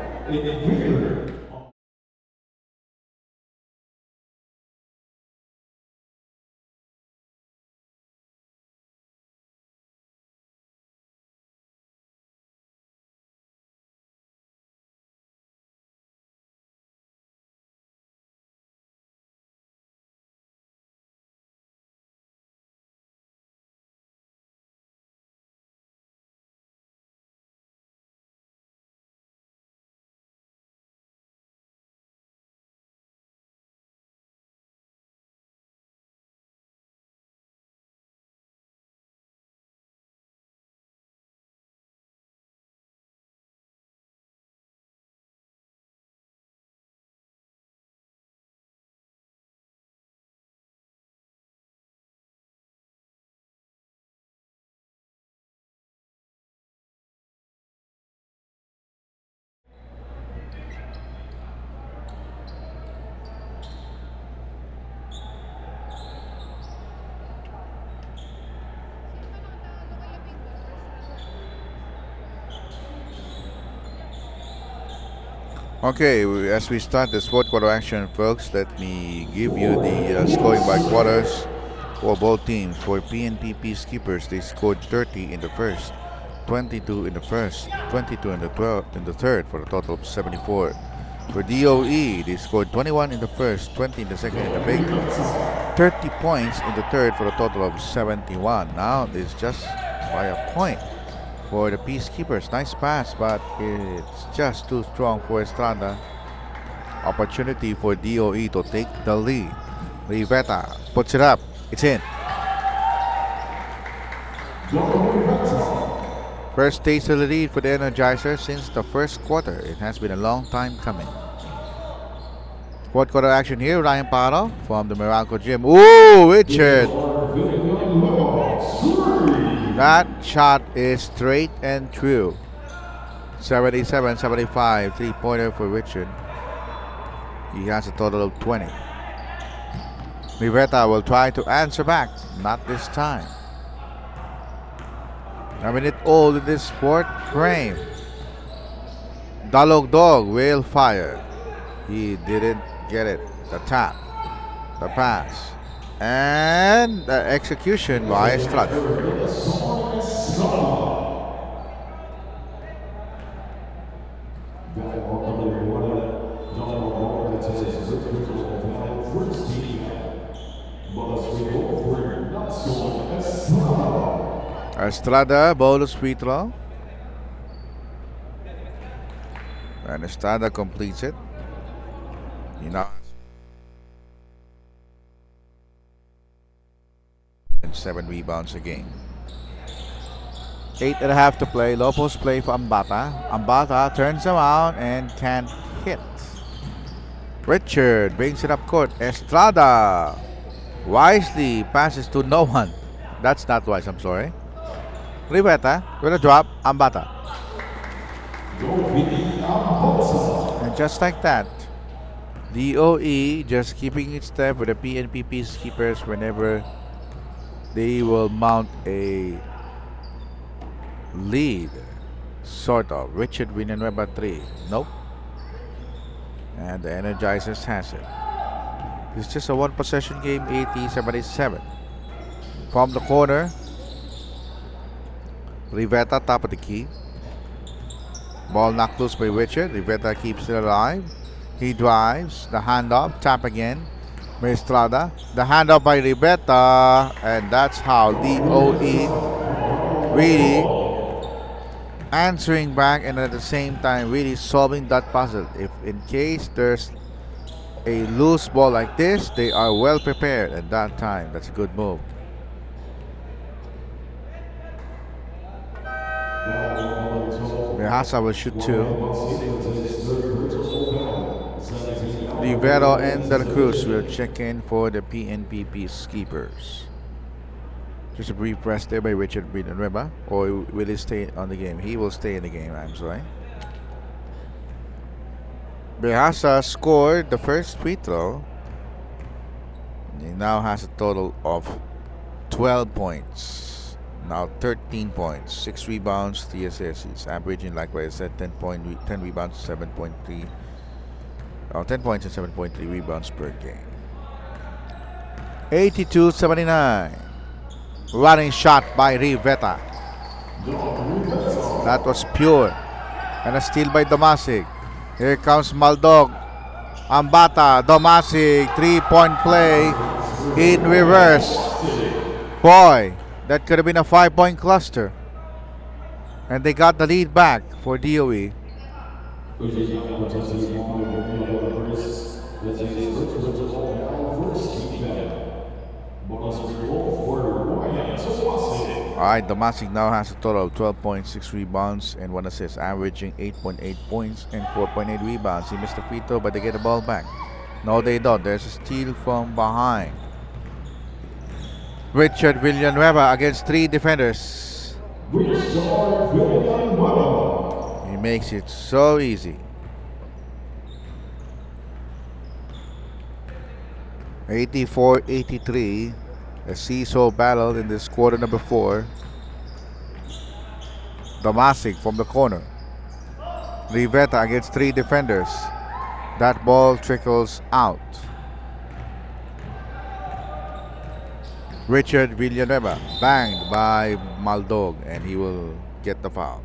Okay, as we start this fourth quarter action, folks, let me give you the scoring by quarters for both teams. For PNP Peacekeepers, they scored 30 in the first, 22 in the first, 22 in the third, for a total of 74. For DOE, they scored 21 in the first, 20 in the second, in the big, 30 points in the third, for a total of 71. Now it's just by a point for the Peacekeepers. Nice pass, but it's just too strong for Estrada. Opportunity for DOE to take the lead. Rivetta puts it up. It's in. First taste of the lead for the Energizers since the first quarter. It has been a long time coming. Fourth quarter action here. Ryan Paro from the Meralco Gym. Ooh, Richard! That shot is straight and true. 77-75. Three-pointer for Richard. He has a total of 20. Rivetta will try to answer back. Not this time. A minute old in this fourth frame. Dalog Dog will fire. He didn't get it. The tap. The pass. And the execution by Estrada. Estrada bonus free throw. And Estrada completes it. You know, and 7 rebounds a game. 8.5 to play. Low post play for Ambata. Ambata turns around and can't hit. Richard brings it up court. Estrada wisely passes to no one. That's not wise, I'm sorry. Rivetta with a drop. Ambata. And just like that, DOE just keeping its step with the PNP Peacekeepers whenever they will mount a lead. Sort of. Richard Villanueva 3. Nope. And the Energizers has it. It's just a one possession game. 80-77. From the corner, Rivetta top of the key. Ball knocked loose by Richard. Rivetta keeps it alive. He drives. The handoff. Tap again. Estrada. The handoff by Rivetta. And that's how DOE really answering back and at the same time really solving that puzzle. If in case there's a loose ball like this, they are well prepared at that time. That's a good move. The Behasa will shoot 2. Rivero and De La Cruz will check in for the PNP Peacekeepers. Just a brief rest there by Richard Villanueva. Or will he stay on the game? He will stay in the game, I'm sorry. Behasa scored the first free throw. He now has a total of 12 points. Now 13 points, 6 rebounds, 3 assists. He's averaging, like I said, 10 rebounds, 7.3. 10 points and 7.3 rebounds per game. 82-79. Running shot by Riveta. That was pure. And a steal by Domasic. Here comes Maldog. Ambata, Domasic, 3-point play in reverse. Boy, that could have been a 5-point cluster. And they got the lead back for DOE. Alright, Domasic now has a total of 12 points, 6 rebounds, and 1 assist, averaging 8.8 points and 4.8 rebounds. He missed the free throw, but they get the ball back. No, they don't. There's a steal from behind. Richard Villanueva against 3 defenders. He makes it so easy. 84-83. A seesaw battle in this quarter number 4. Domasic from the corner. Riveta against 3 defenders. That ball trickles out. Richard Villanueva banged by Maldog, and he will get the foul.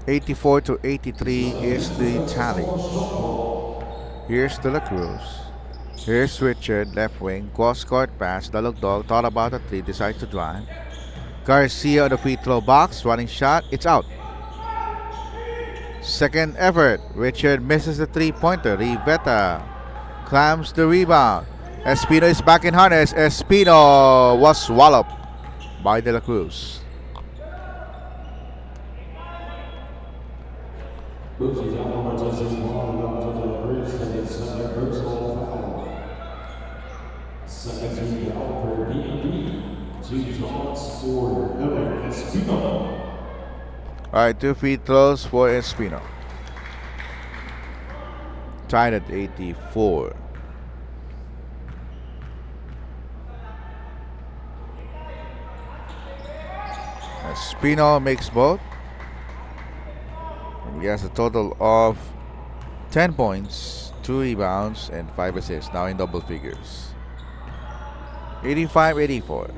(84-83) is the tally. Here's De La Cruz. Here's Richard, left wing, cross-court pass, Dalugdog, thought about a 3, decides to drive. Garcia on the free throw box, running shot, it's out. Second effort, Richard misses the 3-pointer. Riveta clams the rebound. Espino is back in harness. Espino was walloped by De La Cruz. Alright, 2 free throws for Espino. Tied at 84. Espino makes both. He has a total of 10 points, 2 rebounds, and 5 assists, now in double figures. 85-84.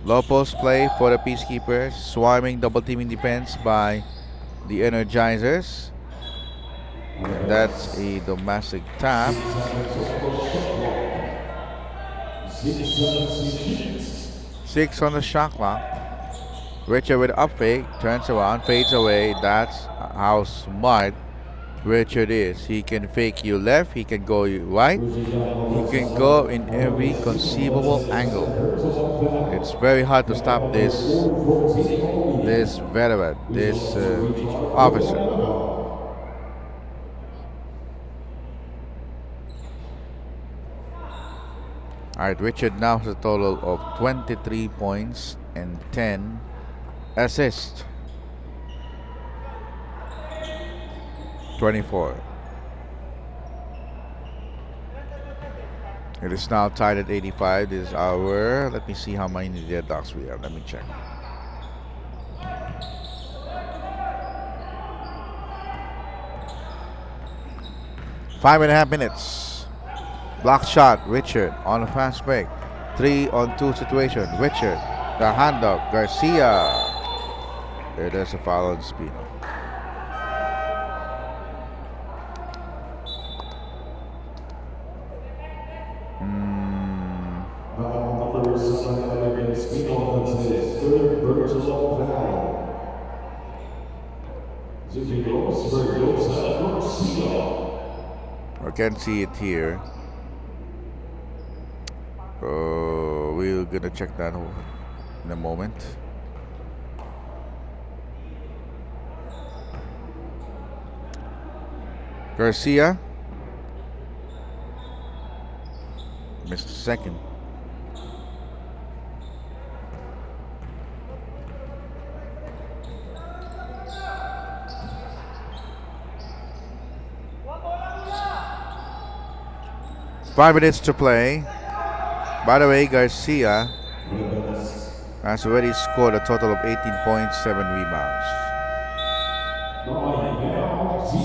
Low post play for the Peacekeepers, swarming double teaming defense by the Energizers. And that's a domestic tap. 6 on the shot clock. Richard with up fake, turns around, fades away. That's how smart Richard is. He can fake you left, he can go you right, he can go in every conceivable angle. It's very hard to stop this veteran, this officer. Alright, Richard now has a total of 23 points and 10 assists. 24. It is now tied at 85. This is our, let me see how many dead dogs we have. Let me check. Five and a half minutes. Block shot, Richard on a fast break. 3-on-2 situation. Richard, the handoff, Garcia. There's a foul on Espino. I can't see it here. We're gonna check that in a moment. Garcia missed second. Five minutes to play. By the way, Garcia has already scored a total of 18 points, 7 rebounds.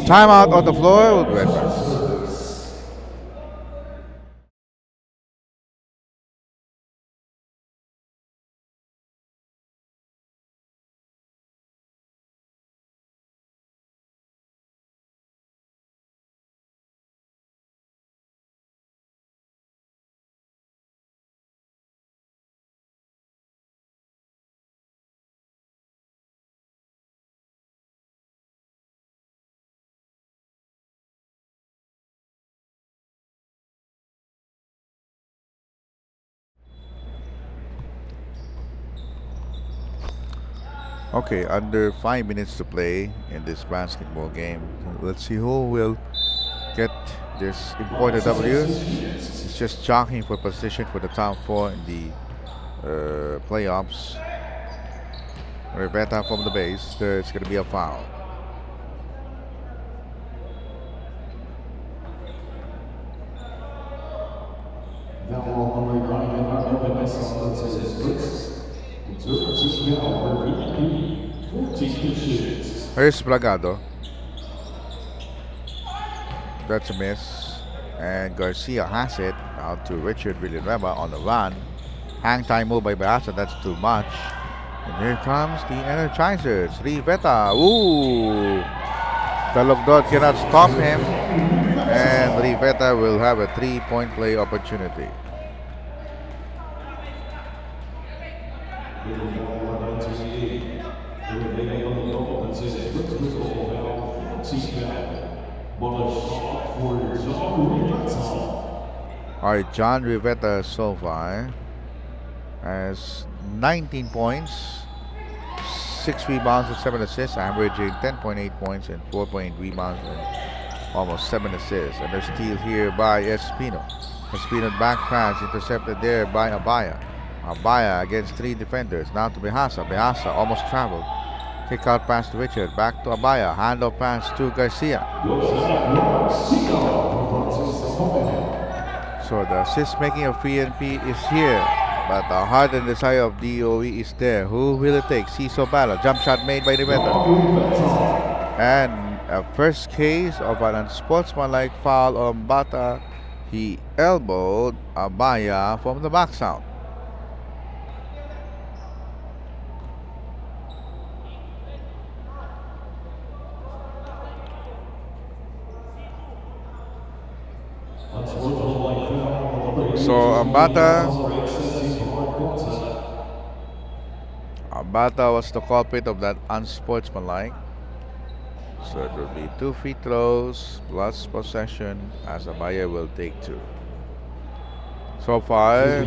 Timeout on the floor. We'll be right back. Okay, under 5 minutes to play in this basketball game. Let's see who will get this important W. It's just jockeying for position for the top 4 in the playoffs. Rivetta from the base. There's going to be a foul. Here's Bragado. That's a miss. And Garcia has it. Out to Richard Villanueva on the run. Hang time move by Bahasa. That's too much. And here comes the Energizers. Rivetta. Ooh. Talogdot cannot stop him. And Rivetta will have a 3-point play opportunity. Alright, John Rivetta so far has 19 points, 6 rebounds and 7 assists, averaging 10.8 points and 4.8 rebounds and almost 7 assists. And a steal here by Espino. Espino back pass intercepted there by Abaya. Abaya against 3 defenders. Now to Behasa. Behasa almost traveled. Kick out pass to Richard. Back to Abaya. Handoff pass to Garcia. So the assist making of PNP is here. But the heart and desire of DOE is there. Who will it take? Ciso Bala. Jump shot made by Rivetta. And a first case of an unsportsmanlike foul on Bata. He elbowed Abaya from the box out. So Abata was the culprit of that unsportsmanlike. So it will be 2 free throws plus possession as Abaya will take 2. So far,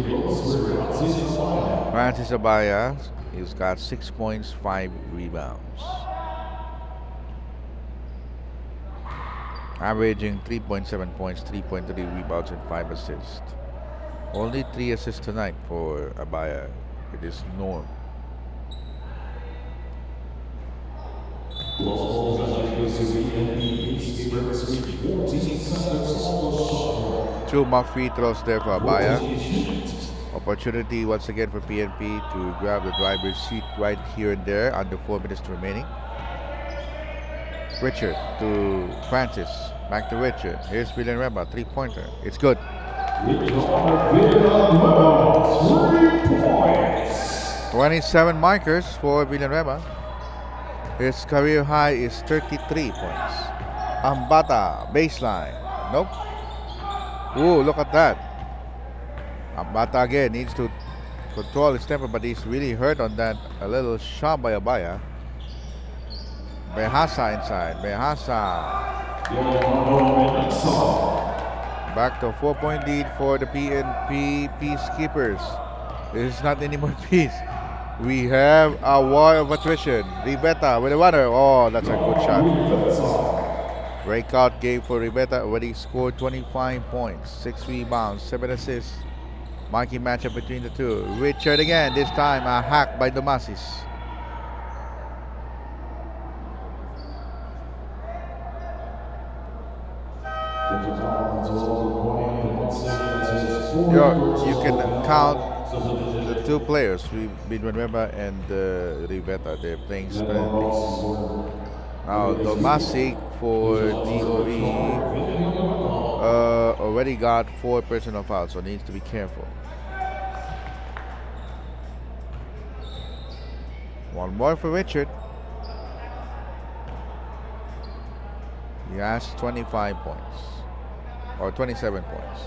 Francis Abaya, he's got 6 points, 5 rebounds. Averaging 3.7 points, 3.3 rebounds and 5 assists. Only 3 assists tonight for Abaya. It is norm. Two mock free throws there for Abaya. Opportunity once again for PNP to grab the driver's seat right here and there under 4 minutes remaining. Richard to Francis. Back to Richard. Here's Villanueva. 3-pointer. It's good. 27 markers for Villanueva. His career high is 33 points. Ambata, baseline. Nope. Ooh, look at that. Ambata again needs to control his temper, but he's really hurt on that. A little shot by Abaya. Behasa inside. Behasa. Back to a 4-point lead for the PNP Peacekeepers. This is not anymore peace. We have a war of attrition. Rivetta with a runner. Oh, that's a good shot. Breakout game for Rivetta. Already scored 25 points, 6 rebounds, 7 assists. Marquee matchup between the two. Richard again. This time a hack by Domasis. You can count the two players, Remember and Rivetta. They're playing splendidly. Now Domasic for DOE already got 4 personal fouls, so needs to be careful. One more for Richard. He has 25 points. Or 27 points.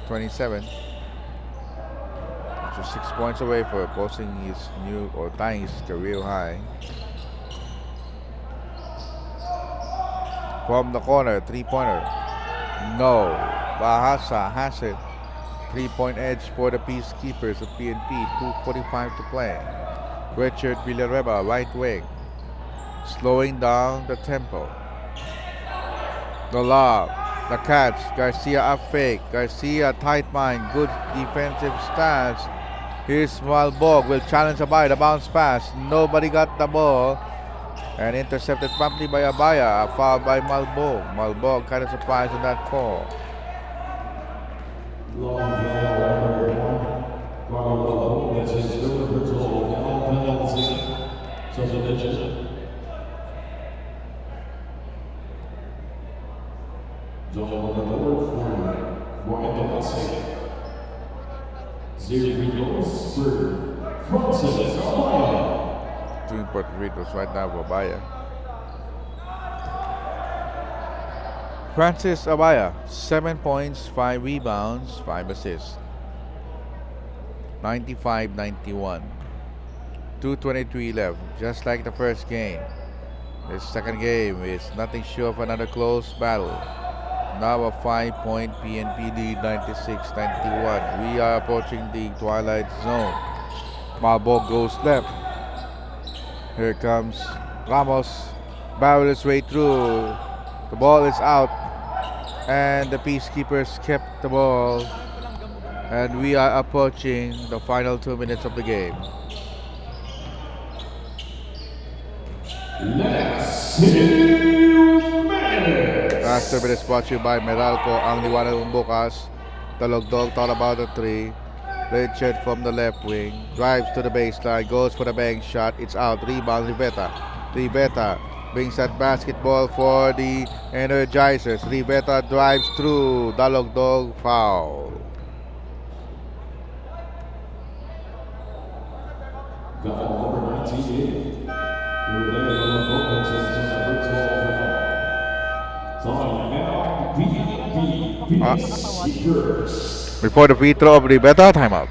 27. Just 6 points away for posting his new or tying his career high. From the corner, 3-pointer. No. Bahasa has it. 3-point edge for the Peacekeepers of PNP. 2:45 to play. Richard Villareba, right wing. Slowing down the tempo. The lob. The catch. Garcia up fake. Garcia tight mind. Good defensive stance. Here's Malbog. Will challenge Abaya. The bounce pass. Nobody got the ball. And intercepted promptly by Abaya. A foul by Malbog. Malbog kind of surprised in that call. Two important free throws right now for Abaya. Francis Abaya, 7 points, 5 rebounds, 5 assists. 95-91. 2:23 left, just like the first game. This second game is nothing short of another close battle. Now a 5-point PNP lead, 96-91. We are approaching the twilight zone. Malbog goes left. Here comes Ramos. Barrel his way through. The ball is out. And the Peacekeepers kept the ball. And we are approaching the final 2 minutes of the game. Last 2 minutes brought to you by Meralco. Ang liwanag ng bukas. Talogdog thought about the 3. Richard from the left wing. Drives to the baseline. Goes for the bank shot. It's out. Rebound Rivetta. Rivetta brings that basketball for the Energizers. Rivetta drives through. Dalogdog foul. Before the free throw of Rivetta, timeout.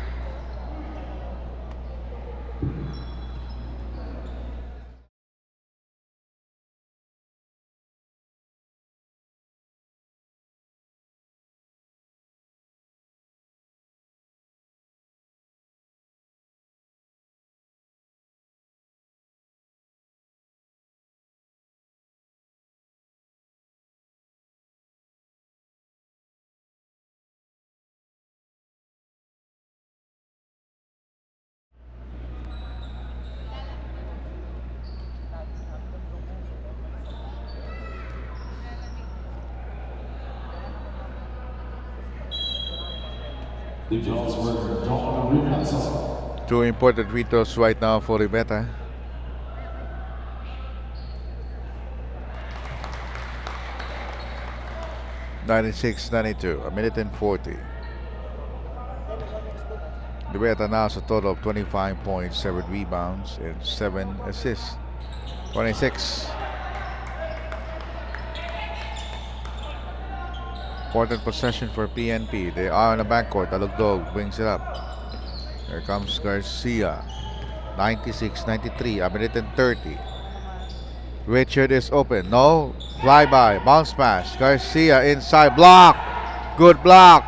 Two important free throws right now for Rivetta. (96-92), a minute and 40. Rivetta now has a total of 25 points, 7 rebounds, and 7 assists. 26. Important possession for PNP. They are in the backcourt. Dalogdog brings it up. Here comes Garcia. 96-93, a minute and 30. Richard is open. No. Flyby. Bounce pass. Garcia inside. Block. Good block.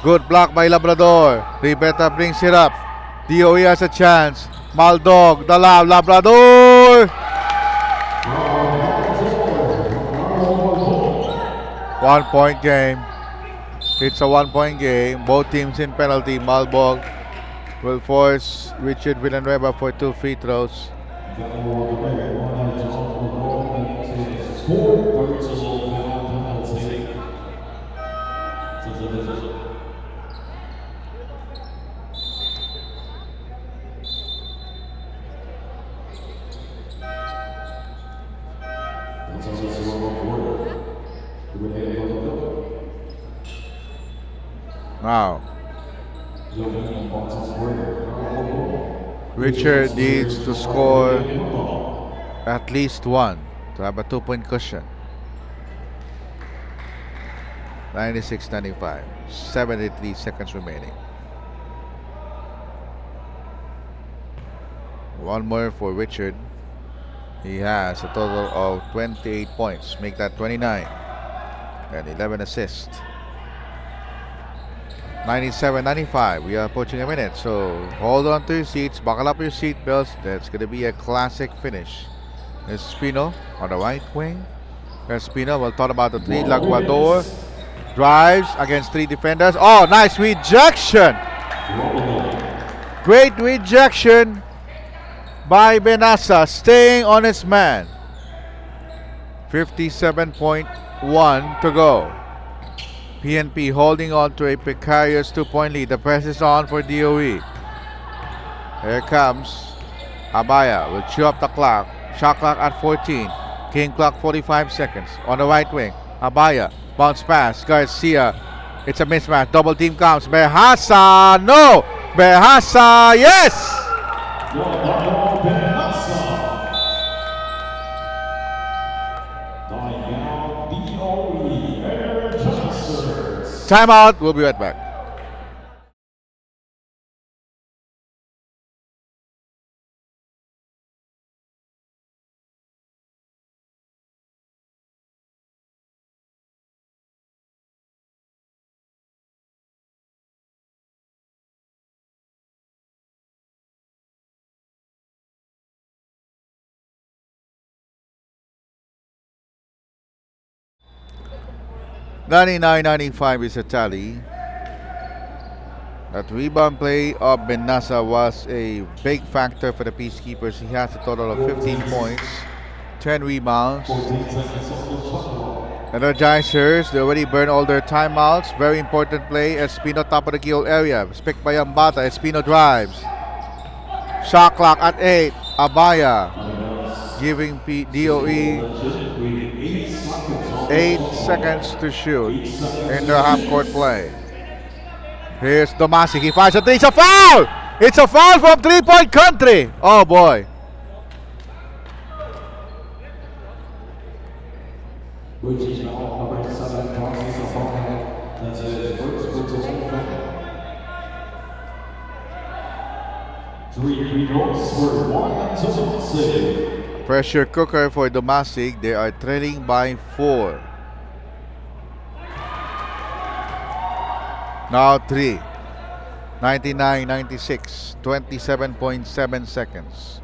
Good block by Labrador. Ribeta brings it up. DOE has a chance. Maldog. The Labrador. 1 point game. It's a 1 point game. Both teams in penalty. Malbog will force Richard Villanueva for 2 free throws. Now, Richard needs to score at least one to have a 2-point cushion. 96-95, 73 seconds remaining. One more for Richard. He has a total of 28 points, make that 29, and 11 assists. 97-95, we are approaching a minute, so hold on to your seats, buckle up your seat belts. That's going to be a classic finish. Espino on the right wing. Espino will talk about the 3. Laguador drives against 3 defenders. Oh, nice rejection! Great rejection by Benassa, staying on his man. 57.1 to go. PNP holding on to a precarious 2-point lead. The press is on for DOE. Here comes Abaya. Will chew up the clock. Shot clock at 14. King clock 45 seconds. On the right wing, Abaya. Bounce pass. Garcia. It's a mismatch. Double team comes. Behasa. No! Behasa. Yes! Timeout. We'll be right back. $99.95 is a tally. That rebound play of Benassa was a big factor for the Peacekeepers. He has a total of 15 points, 10 rebounds. Energizers, they already burned all their timeouts. Very important play. Espino top of the kill area. Picked by Ambata. Espino drives. Shot clock at 8. Abaya giving DOE 8 seconds to shoot in their half-court play. Here's Domasic. He fires a 3. It's a foul! It's a foul from 3-point country. Oh, boy. Pressure cooker for Domasic. They are trailing by 4. Now 3. 99-96. 27.7 seconds.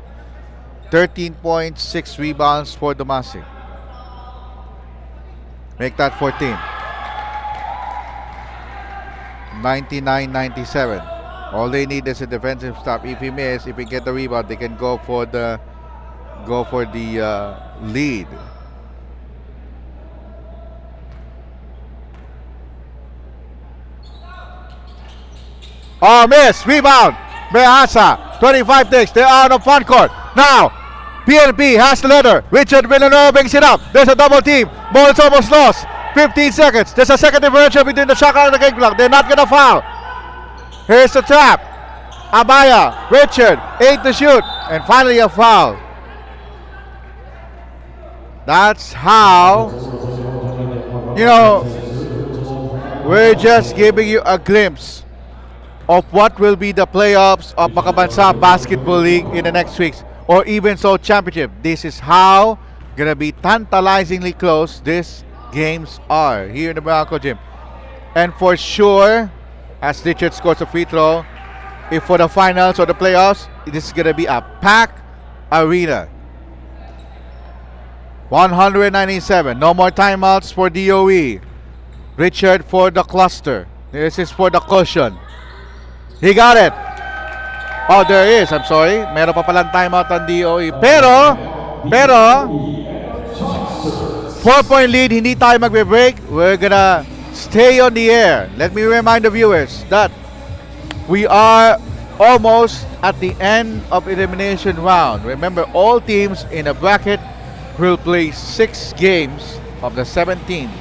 13.6 rebounds for Domasic. Make that 14. 99-97. All they need is a defensive stop. If he misses, if he get the rebound, they can go for the lead. Oh, miss! Rebound! Behasa, 25 takes. They are on the front court. Now, PNP has the letter. Richard Villanueva brings it up. There's a double team. Ball is almost lost. 15 seconds. There's a second differential between the shot clock and the game clock. They're not going to foul. Here's the trap. Abaya, Richard, 8 to shoot. And finally a foul. That's how, we're just giving you a glimpse of what will be the playoffs of Makabansa Basketball League in the next weeks, or even so championship. This is how gonna be tantalizingly close these games are here in the Meralco Gym. And for sure, as Richard scores a free throw, if for the finals or the playoffs, this is gonna be a packed arena. 197. No more timeouts for DOE. Richard for the cluster. This is for the cushion. He got it. Oh, there is. I'm sorry. Meron pa palang timeout ang DOE. Pero, 4-point lead. Hindi tayo magbe-break. We're gonna stay on the air. Let me remind the viewers that we are almost at the end of elimination round. Remember, all teams in a bracket will play 6 games of the 7 teams.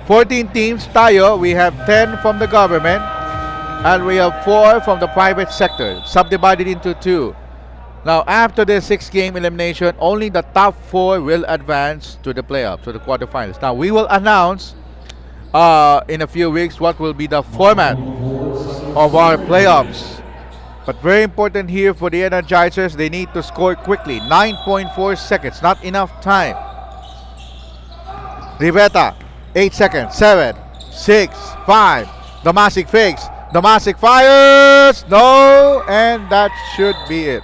14 teams tayo. We have 10 from the government and we have 4 from the private sector, subdivided into 2. Now, after the 6-game elimination, only the top 4 will advance to the playoffs, to the quarterfinals. Now, we will announce in a few weeks what will be the format of our playoffs. But very important here for the Energizers, they need to score quickly. 9.4 seconds, not enough time. Riveta, 8 seconds. 7, 6, 5. Domasic fakes. Domasic fires. No, and that should be it.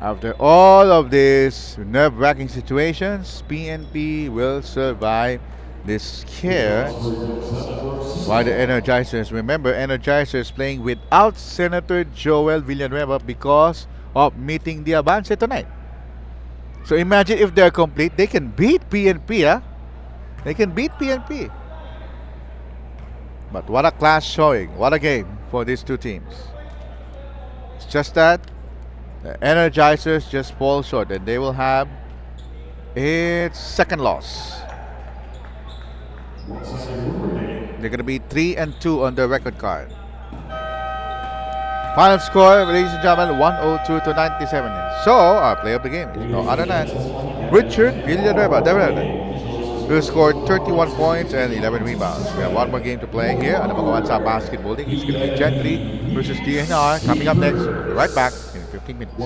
After all of these nerve-wracking situations, PNP will survive this scare. While the Energizers, remember, Energizers playing without Senator Joel Villanueva because of meeting the Avance tonight. So imagine if they're complete, they can beat PNP, huh? They can beat PNP. But what a class showing, what a game for these two teams. It's just that the Energizers just fall short and they will have its second loss. They're going to be 3-2 on their record card. Final score, ladies and gentlemen, 102 to 97. So, our player of the game is no other than Richard Villanueva, who scored 31 points and 11 rebounds. We have one more game to play here on the Makabansa Basketball League. It's going to be Gentry versus DNR coming up next. We'll be right back in 15 minutes.